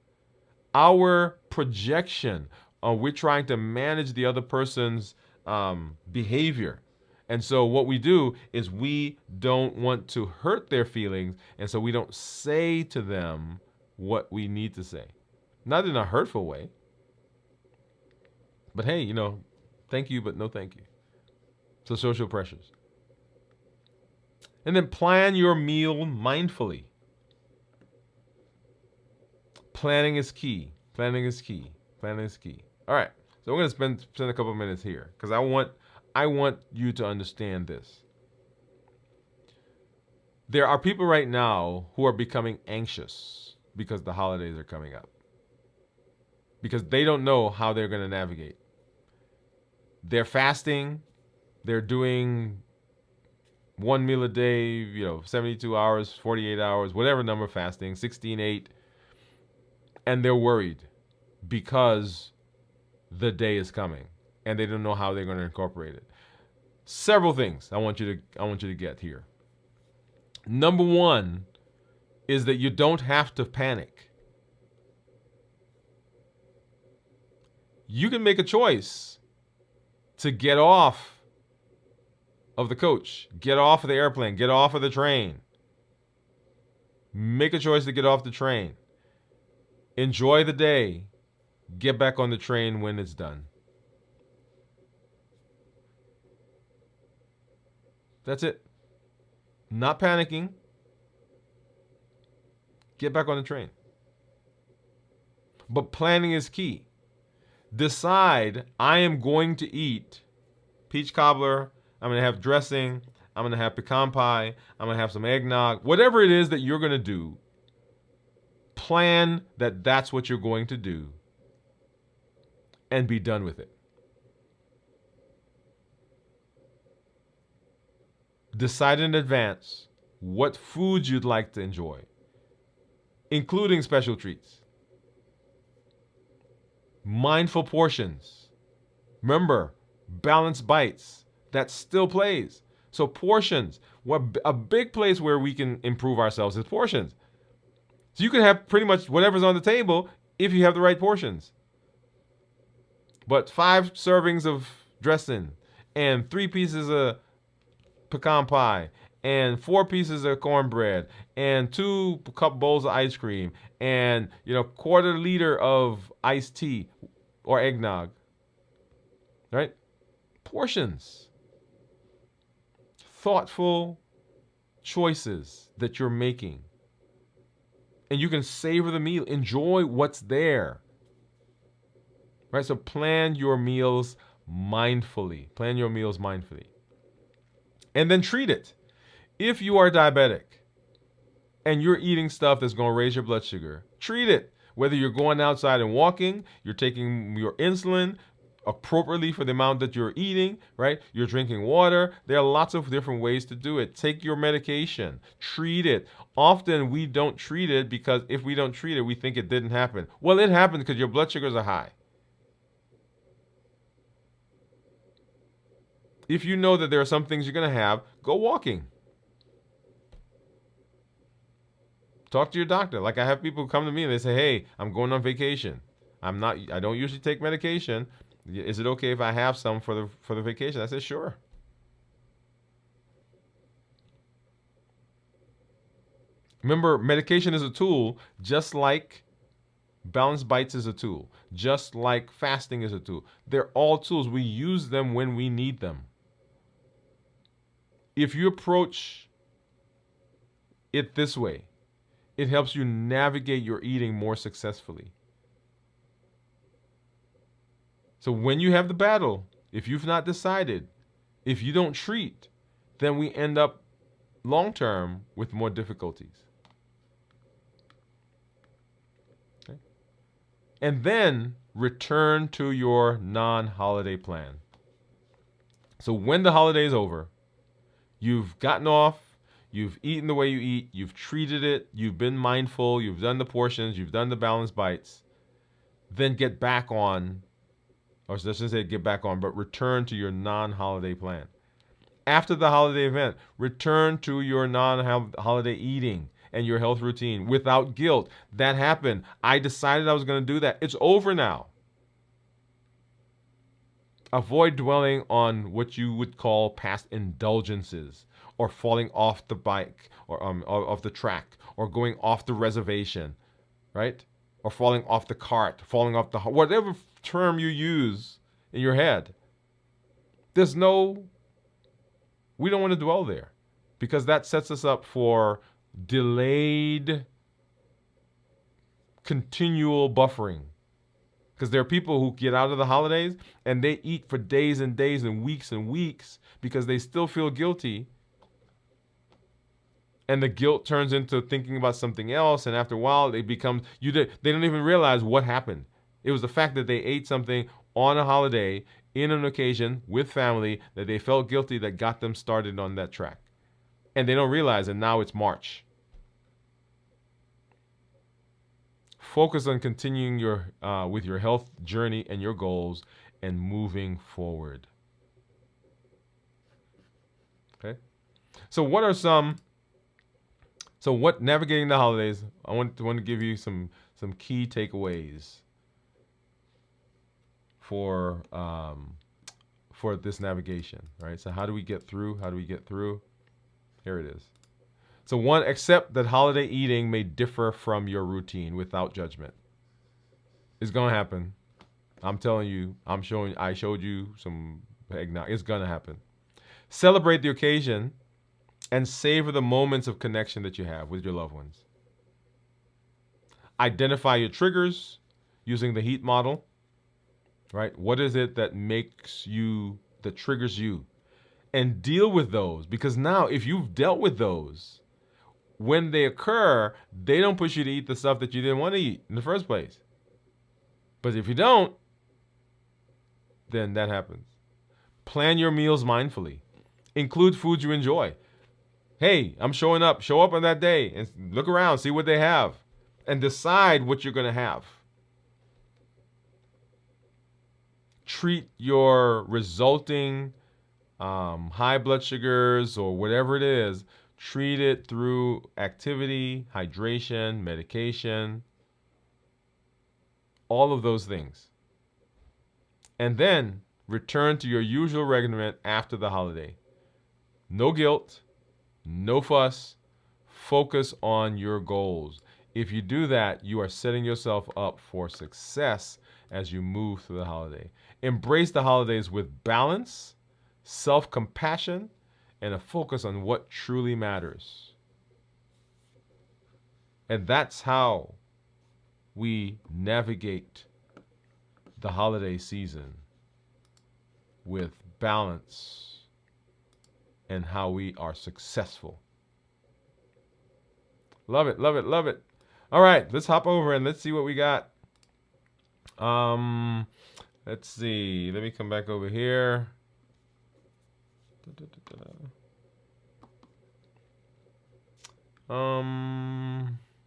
S1: Our projection, we're trying to manage the other person's behavior. And so what we do is we don't want to hurt their feelings, and so we don't say to them what we need to say. Not in a hurtful way. But hey, thank you, but no thank you. So social pressures. And then plan your meal mindfully. Planning is key. Planning is key. Planning is key. All right. So we're going to spend a couple of minutes here because I want you to understand this. There are people right now who are becoming anxious because the holidays are coming up. Because they don't know how they're going to navigate. They're fasting. They're doing one meal a day, 72 hours, 48 hours, whatever number fasting, 16/8. And they're worried because the day is coming and they don't know how they're going to incorporate it. Several things I want you to get here. Number one is that you don't have to panic. You can make a choice to get off of the coach, get off of the airplane, get off of the train. Make a choice to get off the train. Enjoy the day. Get back on the train when it's done. That's it. Not panicking. Get back on the train. But planning is key. Decide, I am going to eat peach cobbler, I'm going to have dressing, I'm going to have pecan pie, I'm going to have some eggnog, whatever it is that you're going to do. Plan that that's what you're going to do and be done with it. Decide in advance what foods you'd like to enjoy, including special treats. Mindful portions. Remember, balanced bites. That still plays. So portions. A big place where we can improve ourselves is portions. So you can have pretty much whatever's on the table if you have the right portions. But 5 servings of dressing and 3 pieces of pecan pie and 4 pieces of cornbread and 2 cup bowls of ice cream and quarter liter of iced tea or eggnog. Right? Portions. thoughtful choices that you're making. And you can savor the meal, enjoy what's there. Right? So plan your meals mindfully. Plan your meals mindfully. And then treat it. If you are diabetic and you're eating stuff that's going to raise your blood sugar, treat it. Whether you're going outside and walking, you're taking your insulin appropriately for the amount that you're eating, right? You're drinking water. There are lots of different ways to do it. Take your medication. Treat it. Often we don't treat it because if we don't treat it, we think it didn't happen. Well, it happened because your blood sugars are high. If you know that there are some things you're going to have, go walking. Talk to your doctor. Like I have people come to me and they say, "Hey, I'm going on vacation. I don't usually take medication. Is it okay if I have some for the vacation?" I said, "Sure." Remember, medication is a tool, just like Balanced Bites is a tool, just like fasting is a tool. They're all tools. We use them when we need them. If you approach it this way, it helps you navigate your eating more successfully. So when you have the battle, if you've not decided, if you don't treat, then we end up long term with more difficulties. Okay? And then return to your non-holiday plan. So when the holiday is over, you've gotten off, you've eaten the way you eat, you've treated it, you've been mindful, you've done the portions, you've done the balanced bites, then get back on, or let's just say get back on, but return to your non-holiday plan. After the holiday event, return to your non-holiday eating and your health routine without guilt. That happened. I decided I was going to do that. It's over now. Avoid dwelling on what you would call past indulgences, or falling off the bike, or off the track, or going off the reservation, right? Or falling off the cart, falling off the whatever term you use in your head. We don't want to dwell there, because that sets us up for delayed, continual buffering. Because there are people who get out of the holidays and they eat for days and days and weeks because they still feel guilty. And the guilt turns into thinking about something else. And after a while, they don't even realize what happened. It was the fact that they ate something on a holiday, in an occasion, with family, that they felt guilty that got them started on that track. And they don't realize, and now it's March. Focus on continuing with your health journey and your goals and moving forward. Okay? So navigating the holidays, I want to give you some key takeaways for this navigation, right? So how do we get through? Here it is. So 1, accept that holiday eating may differ from your routine without judgment. It's going to happen. I'm telling you, I showed you some eggnog. It's going to happen. Celebrate the occasion and savor the moments of connection that you have with your loved ones. Identify your triggers using the HEAT model, right? What is it that triggers you? And deal with those, because now if you've dealt with those, when they occur, they don't push you to eat the stuff that you didn't want to eat in the first place. But if you don't, then that happens. Plan your meals mindfully. Include foods you enjoy. Hey, I'm showing up. Show up on that day and look around, see what they have, and decide what you're going to have. Treat your resulting high blood sugars or whatever it is, treat it through activity, hydration, medication, all of those things. And then return to your usual regimen after the holiday. No guilt, no fuss, focus on your goals. If you do that, you are setting yourself up for success as you move through the holiday. Embrace the holidays with balance, self-compassion, and a focus on what truly matters. And that's how we navigate the holiday season with balance and how we are successful. Love it, love it, love it. All right, let's hop over and let's see what we got. Let's see. Let me come back over here.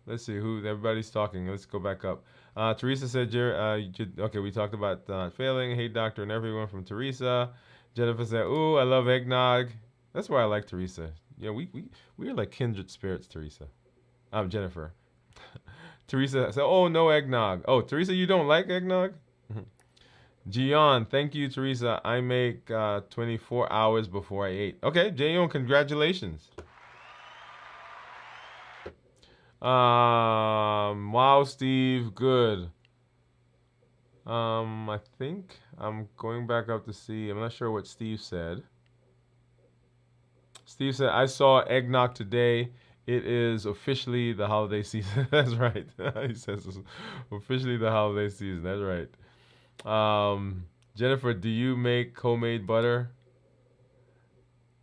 S1: Let's see who everybody's talking. Let's go back up. Teresa said, okay, we talked about failing. Hey, doctor, and everyone from Teresa. Jennifer said, ooh, I love eggnog. That's why I like Teresa. Yeah, we are like kindred spirits, Teresa. Jennifer. Teresa said, oh, no eggnog. Oh, Teresa, you don't like eggnog? Gian, thank you, Teresa. I make 24 hours before I ate. Okay, Jayon, congratulations. Wow, Steve, good. I think I'm going back up to see. I'm not sure what Steve said. Steve said, I saw eggnog today. It is officially the holiday season. That's right. He says it's officially the holiday season. That's right. Jennifer, do you make homemade butter?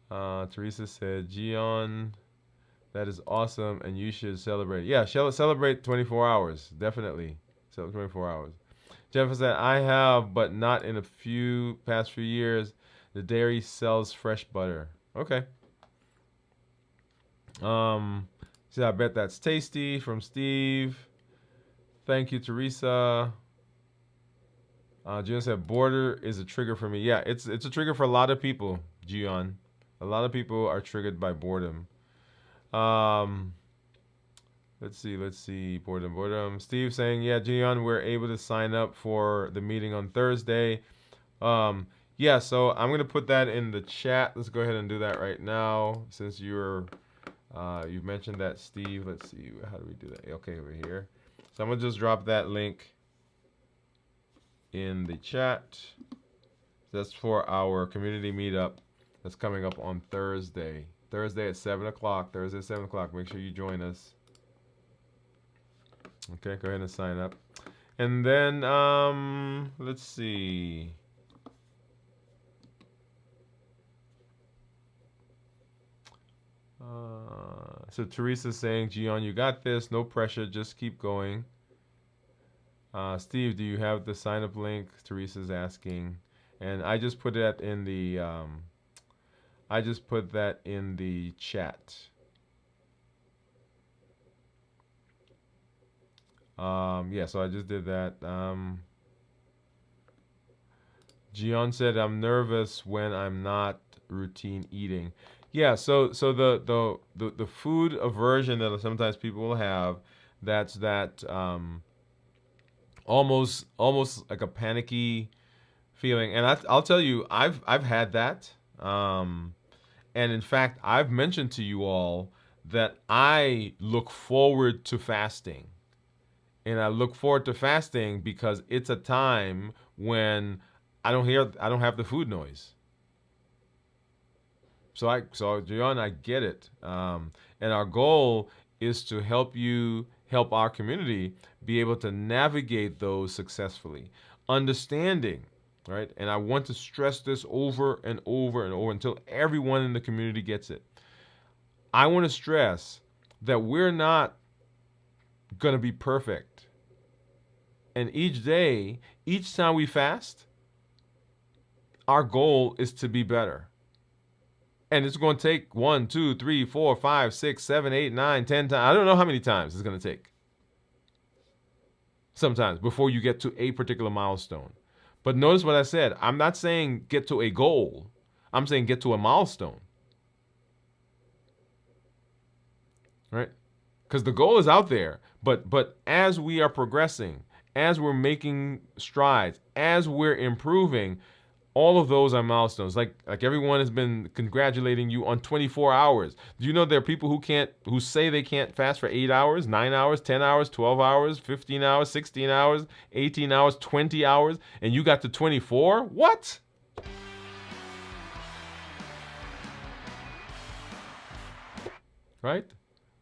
S1: Teresa said, Gian, that is awesome, and you should celebrate. Yeah, celebrate 24 hours. Definitely. Celebrate 24 hours. Jennifer said, I have, but not in past few years. The dairy sells fresh butter. Okay. See, I bet that's tasty from Steve. Thank you, Teresa. Gian said, border is a trigger for me. Yeah, it's a trigger for a lot of people, Gian. A lot of people are triggered by boredom. Let's see. Boredom. Steve saying, yeah, Gian, we're able to sign up for the meeting on Thursday. Yeah, so I'm going to put that in the chat. Let's go ahead and do that right now since you've mentioned that, Steve. Let's see. How do we do that? Okay, over here. So I'm going to just drop that link in the chat. That's for our community meetup that's coming up on Thursday. Thursday at 7 o'clock. Thursday at 7 o'clock. Make sure you join us. Okay, go ahead and sign up. And then, let's see. So Teresa's saying, Gian, you got this. No pressure. Just keep going. Steve, do you have the sign up link? Teresa's asking. And I just put that in the chat. Yeah, so I just did that. Gian said, I'm nervous when I'm not routine eating. Yeah, so the food aversion that sometimes people will have, that's that almost like a panicky feeling. And I'll tell you, I've had that. And in fact, I've mentioned to you all that I look forward to fasting. And I look forward to fasting because it's a time when I don't have the food noise. So Gian, I get it. And our goal is to help our community be able to navigate those successfully. Understanding, right? And I want to stress this over and over and over until everyone in the community gets it. I want to stress that we're not going to be perfect. And each day, each time we fast, our goal is to be better. And it's going to take 1, 2, 3, 4, 5, 6, 7, 8, 9, 10 times. I don't know how many times it's going to take. Sometimes before you get to a particular milestone. But notice what I said. I'm not saying get to a goal. I'm saying get to a milestone. Right? Because the goal is out there. But as we are progressing, as we're making strides, as we're improving, all of those are milestones. Like everyone has been congratulating you on 24 hours. Do you know there are people who say they can't fast for 8 hours, 9 hours, 10 hours, 12 hours, 15 hours, 16 hours, 18 hours, 20 hours, and you got to 24? What? right?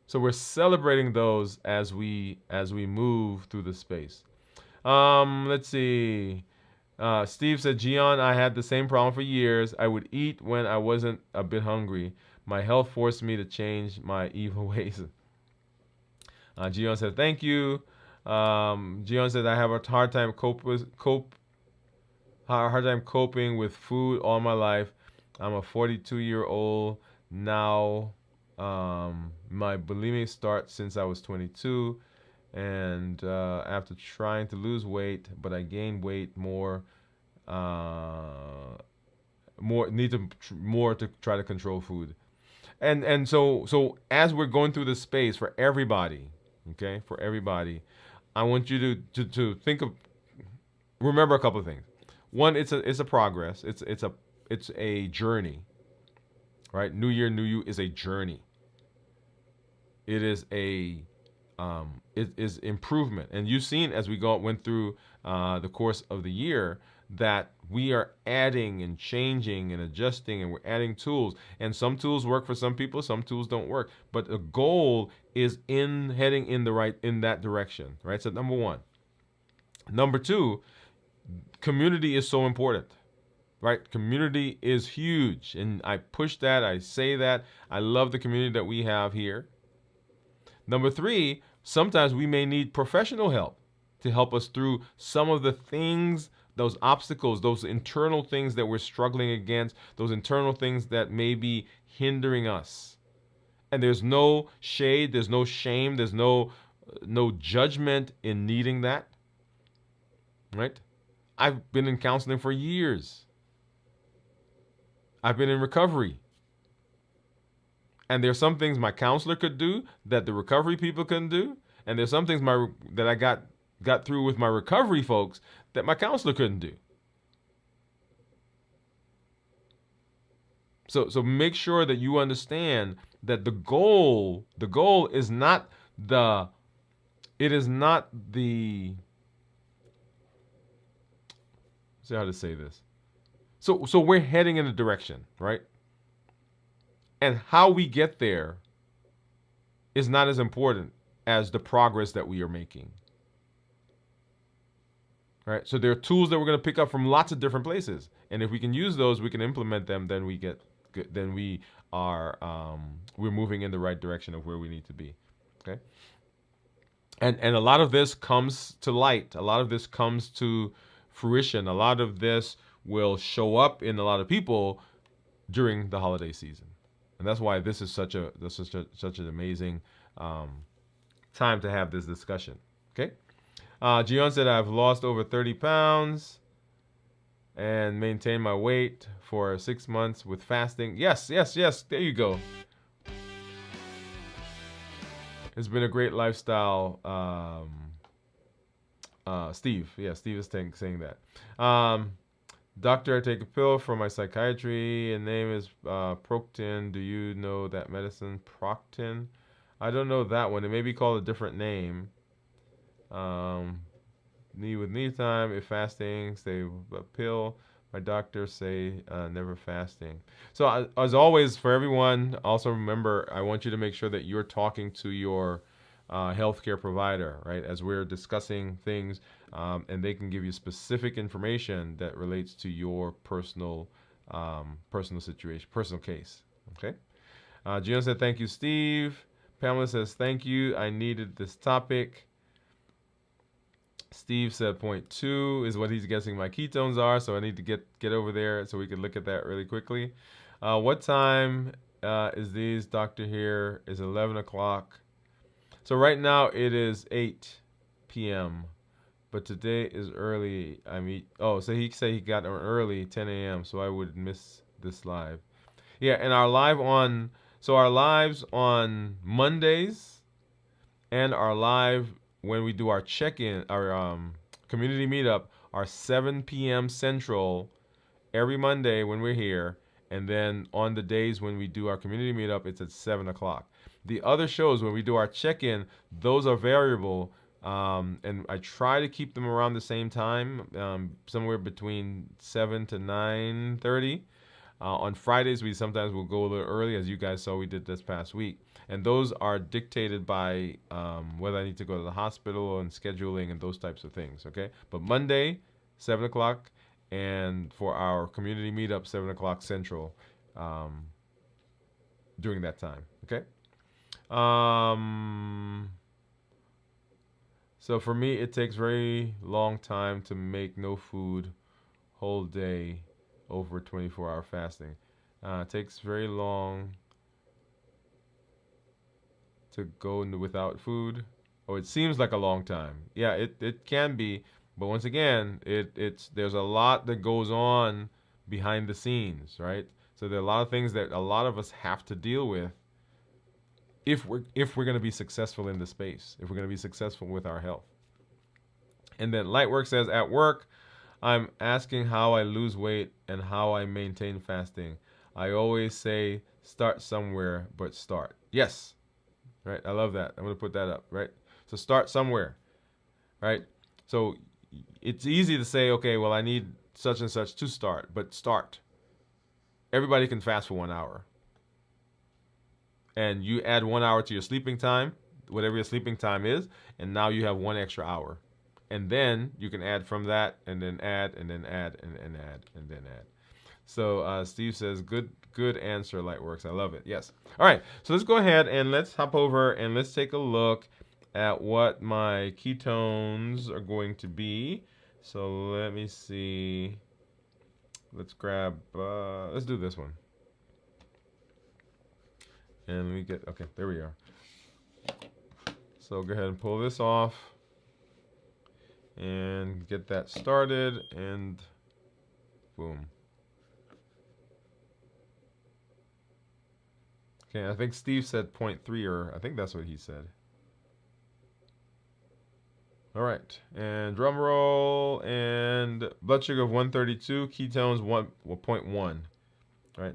S1: So we're celebrating those as we move through the space. Let's see. Steve said, Gian, I had the same problem for years. I would eat when I wasn't a bit hungry. My health forced me to change my evil ways. Gian said, thank you. Gian said, I have a hard time coping with food all my life. I'm a 42-year-old now. My bulimic starts since I was 22, and after trying to lose weight, but I gained weight more. More to try to control food, and so as we're going through this space for everybody, okay, for everybody, I want you to think of remember a couple of things. One, it's a progress. It's a journey, right? New year, new you is a journey. It is it is improvement, and you've seen as we went through the course of the year that we are adding and changing and adjusting, and we're adding tools. And some tools work for some people, some tools don't work. But the goal is heading in that direction, right? So number one. Number two, community is so important, right? Community is huge, and I push that. I say that. I love the community that we have here. Number three, sometimes we may need professional help to help us through some of the things, those obstacles, those internal things that we're struggling against, those internal things that may be hindering us. And there's no shade, there's no shame, there's no judgment in needing that. Right? I've been in counseling for years. I've been in recovery. And there's some things my counselor could do that the recovery people couldn't do. And there's some things that I got through with my recovery folks that my counselor couldn't do. So make sure that you understand that the goal is not the see how to say this. So we're heading in a direction, right? And how we get there is not as important as the progress that we are making. Right? So there are tools that we're going to pick up from lots of different places. And if we can use those, we can implement them, then we get good, then we are we're moving in the right direction of where we need to be. Okay? And a lot of this comes to light. A lot of this comes to fruition. A lot of this will show up in a lot of people during the holiday season. And that's why this is such an amazing time to have this discussion. Okay? Gian said, I've lost over 30 pounds and maintained my weight for 6 months with fasting. Yes. There you go. It's been a great lifestyle. Steve. Yeah, Steve is saying that. Doctor, I take a pill for my psychiatry, and name is Proctin. Do you know that medicine, Proctin? I don't know that one. It may be called a different name. Need time, if fasting, stay a pill. My doctor say never fasting. So as always, for everyone, also remember, I want you to make sure that you're talking to your healthcare provider, right? As we're discussing things, and they can give you specific information that relates to your personal situation, personal case. Okay. Gina said, "Thank you, Steve." Pamela says, "Thank you. I needed this topic." Steve said, "Point 2 is what he's guessing my ketones are, so I need to get over there so we can look at that really quickly." What time is these, Doctor? Here is 11 o'clock. So right now it is 8 p.m., but today is early. So he said he got on early, 10 a.m., so I would miss this live. Yeah, and our lives on Mondays and our live when we do our check-in, our community meetup, are 7 p.m. Central every Monday when we're here. And then on the days when we do our community meetup, it's at 7 o'clock. The other shows, when we do our check-in, those are variable. And I try to keep them around the same time, somewhere between 7 to 9:30. On Fridays, we sometimes will go a little early, as you guys saw we did this past week. And those are dictated by whether I need to go to the hospital and scheduling and those types of things, okay? But Monday, 7 o'clock, and for our community meetup, 7 o'clock Central during that time, okay? So for me, it takes very long time to make no food whole day over 24-hour fasting. It takes very long to go without food. Oh, it seems like a long time. Yeah, it can be, but once again, there's a lot that goes on behind the scenes, right? So there are a lot of things that a lot of us have to deal with if we're going to be successful in the space, if we're going to be successful with our health. And then Lightwork says, at work, I'm asking how I lose weight and how I maintain fasting. I always say start somewhere, but start. Yes. Right? I love that. I'm going to put that up, right? So start somewhere, right? So it's easy to say, okay, well, I need such and such to start, but start. Everybody can fast for 1 hour. And you add 1 hour to your sleeping time, whatever your sleeping time is, and now you have 1 extra hour. And then you can add from that, and then add, and then add, and add, and then add. So Steve says, good answer, Lightworks. I love it. Yes. All right. So let's go ahead and let's hop over and let's take a look at what my ketones are going to be. So let me see. Let's grab, let's do this one. And let me get, okay, there we are. So go ahead and pull this off and get that started, and boom. Okay, I think Steve said 0.3, or I think that's what he said. All right, and drum roll, and blood sugar of 132, ketones 1.1, right?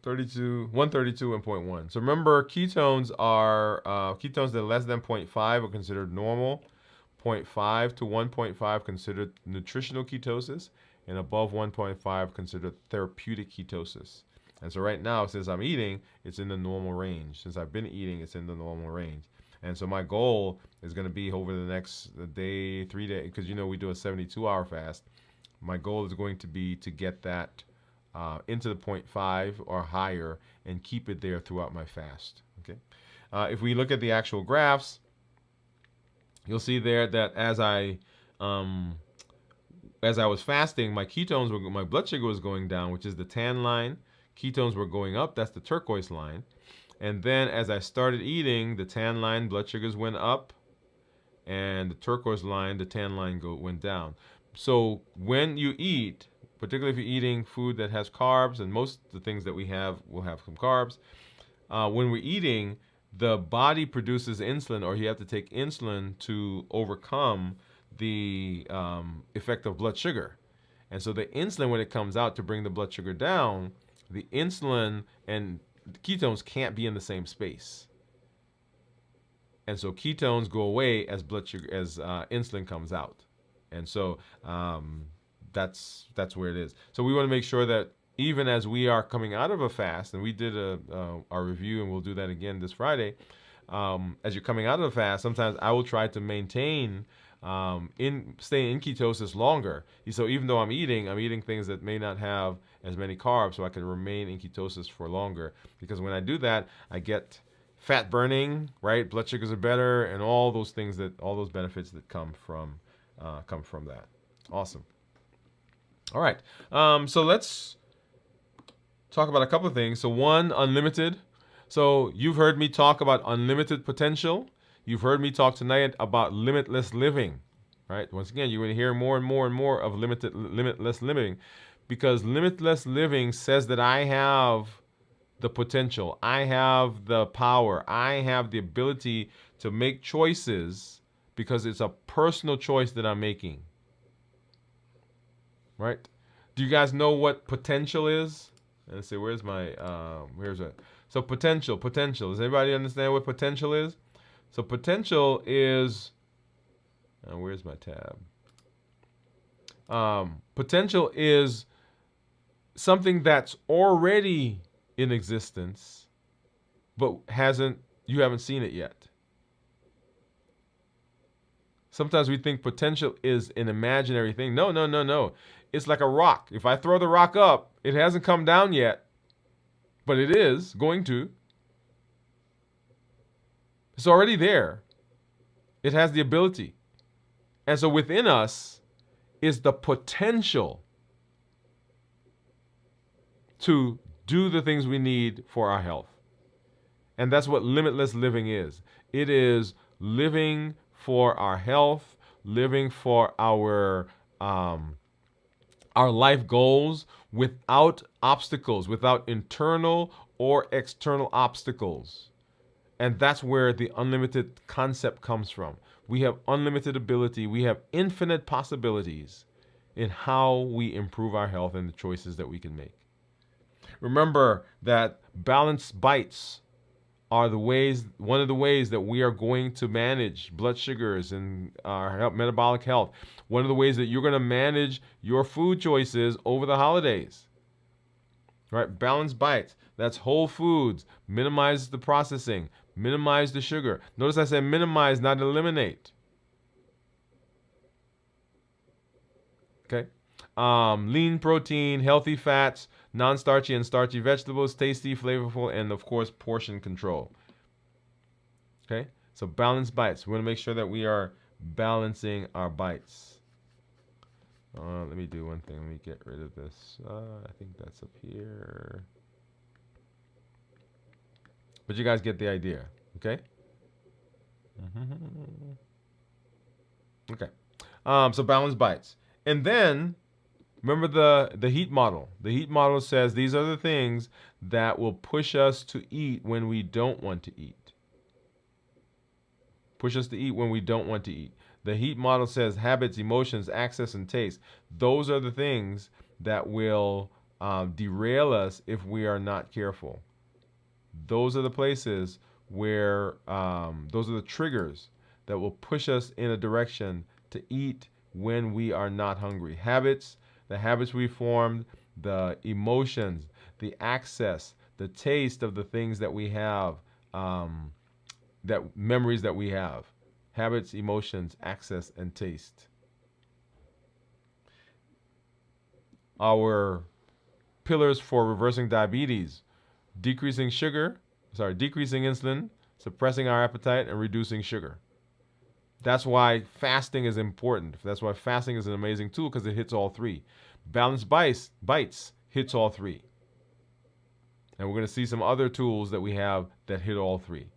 S1: 132 and 0.1. So remember, ketones are ketones that are less than 0.5 are considered normal. 0.5 to 1.5 considered nutritional ketosis, and above 1.5 considered therapeutic ketosis. And so right now, since I'm eating, it's in the normal range. Since I've been eating, it's in the normal range. And so my goal is going to be over the next day, 3 days, because you know we do a 72-hour fast. My goal is going to be to get that into the 0.5 or higher and keep it there throughout my fast. Okay. If we look at the actual graphs, you'll see there that as I was fasting, my blood sugar was going down, which is the tan line. Ketones were going up, that's the turquoise line. And then as I started eating, the tan line, blood sugars went up, and the turquoise line, the tan line went down. So when you eat, particularly if you're eating food that has carbs, and most of the things that we have will have some carbs, when we're eating, the body produces insulin, or you have to take insulin to overcome the effect of blood sugar. And so the insulin, when it comes out to bring the blood sugar down, the insulin and ketones can't be in the same space. And so ketones go away as insulin comes out. And so that's where it is. So we want to make sure that even as we are coming out of a fast, and we did our review, and we'll do that again this Friday, as you're coming out of a fast, sometimes I will try to maintain stay in ketosis longer. So even though I'm eating things that may not have as many carbs, so I can remain in ketosis for longer. Because when I do that, I get fat burning, right? Blood sugars are better, and all those benefits that come from that. Awesome. All right. So let's talk about a couple of things. So one, unlimited. So you've heard me talk about unlimited potential. You've heard me talk tonight about limitless living, right? Once again, you're going to hear more and more and more of limitless living, because limitless living says that I have the potential, I have the power, I have the ability to make choices, because it's a personal choice that I'm making, right? Do you guys know what potential is? Let's see, where's my, here's it. So potential. Does anybody understand what potential is? So potential is, where's my tab? Potential is something that's already in existence, but you haven't seen it yet. Sometimes we think potential is an imaginary thing. No, no, no, no. It's like a rock. If I throw the rock up, it hasn't come down yet, but it is going to. It's already there. It has the ability. And so within us is the potential to do the things we need for our health. And that's what limitless living is. It is living for our health, living for our life goals without obstacles, without internal or external obstacles. And that's where the unlimited concept comes from. We have unlimited ability, we have infinite possibilities in how we improve our health and the choices that we can make. Remember that balanced bites are one of the ways that we are going to manage blood sugars and our metabolic health. One of the ways that you're going to manage your food choices over the holidays. Right? Balanced bites. That's whole foods. Minimize the processing. Minimize the sugar. Notice I said minimize, not eliminate. Okay? Lean protein, healthy fats, non-starchy and starchy vegetables, tasty, flavorful, and of course, portion control. Okay? So balanced bites. We want to make sure that we are balancing our bites. Let me do one thing. Let me get rid of this. I think that's up here. But you guys get the idea. Okay? Okay. So balanced bites. And then remember the heat model. The heat model says these are the things that will push us to eat when we don't want to eat. Push us to eat when we don't want to eat. The heat model says habits, emotions, access, and taste. Those are the things that will derail us if we are not careful. Those are the places where, those are the triggers that will push us in a direction to eat when we are not hungry. Habits, the habits we formed, the emotions, the access, the taste of the things that we have, that memories that we have. Habits, emotions, access, and taste. Our pillars for reversing diabetes: decreasing insulin, suppressing our appetite, and reducing sugar. That's why fasting is important. That's why fasting is an amazing tool, because it hits all three. Balanced bites hits all three. And we're going to see some other tools that we have that hit all three.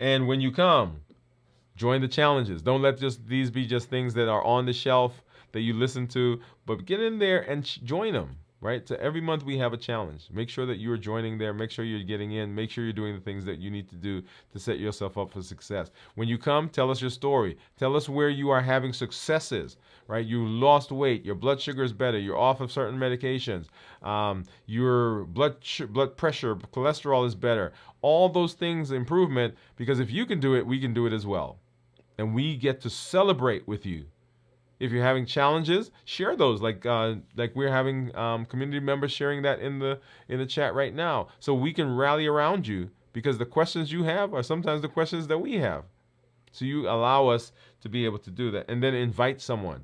S1: And when you come, join the challenges. Don't let these be just things that are on the shelf that you listen to, but get in there and join them, right? So every month we have a challenge. Make sure that you're joining there. Make sure you're getting in. Make sure you're doing the things that you need to do to set yourself up for success. When you come, tell us your story. Tell us where you are having successes, right? You lost weight. Your blood sugar is better. You're off of certain medications. Your blood pressure, cholesterol is better. All those things, improvement, because if you can do it, we can do it as well. And we get to celebrate with you. If you're having challenges, share those. Like we're having community members sharing that in the chat right now, so we can rally around you, because the questions you have are sometimes the questions that we have. So you allow us to be able to do that, and then invite someone.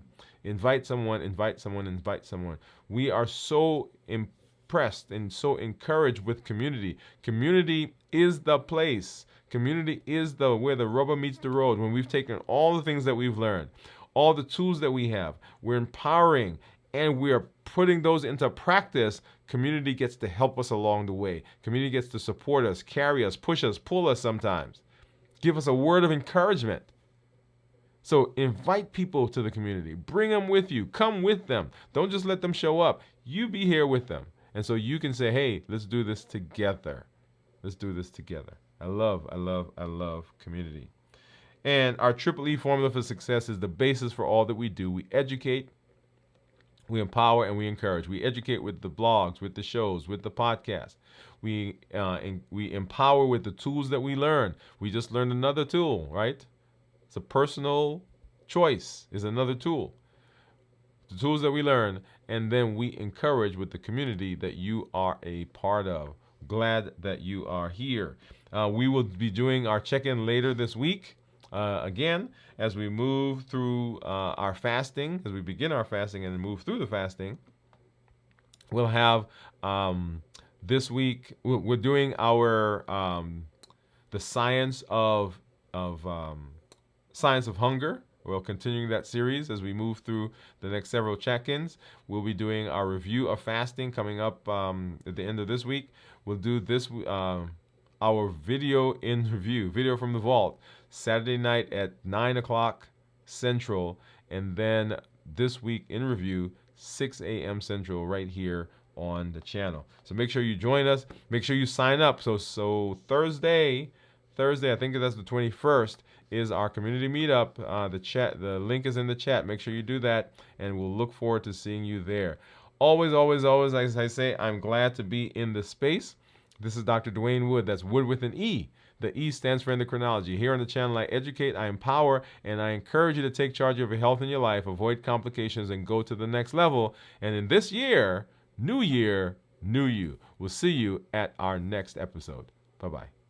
S1: We are so impressed and so encouraged with community. Community is the place. Community is where the rubber meets the road. When we've taken all the things that we've learned, all the tools that we have, we're empowering, and we're putting those into practice. Community gets to help us along the way. Community gets to support us, carry us, push us, pull us sometimes, give us a word of encouragement. So invite people to the community. Bring them with you. Come with them. Don't just let them show up. You be here with them. And so you can say, hey, let's do this together. Let's do this together. I love community. And our Triple E formula for success is the basis for all that we do. We educate, we empower, and we encourage. We educate with the blogs, with the shows, with the podcast. We empower with the tools that we learn. We just learned another tool, right? It's a personal choice is another tool. the tools that we learn, and then we encourage with the community that you are a part of. Glad that you are here. We will be doing our check-in later this week. Again, as we move through our fasting, as we begin our fasting and move through the fasting, we'll have this week. We're doing our the science of hunger. We're continuing that series as we move through the next several check-ins. We'll be doing our review of fasting coming up at the end of this week. We'll do this our video in review, video from the vault, Saturday night at 9 o'clock Central, and then this week in review, 6 a.m. Central, right here on the channel. So make sure you join us. Make sure you sign up. So Thursday, I think that's the 21st, is our community meetup. The link is in the chat. Make sure you do that, and we'll look forward to seeing you there. Always, as I say, I'm glad to be in this space. This is Dr. Dwain Woode. That's Wood with an E. The E stands for endocrinology. Here on the channel, I educate, I empower, and I encourage you to take charge of your health and your life, avoid complications, and go to the next level. And in this year, new you. We'll see you at our next episode. Bye-bye.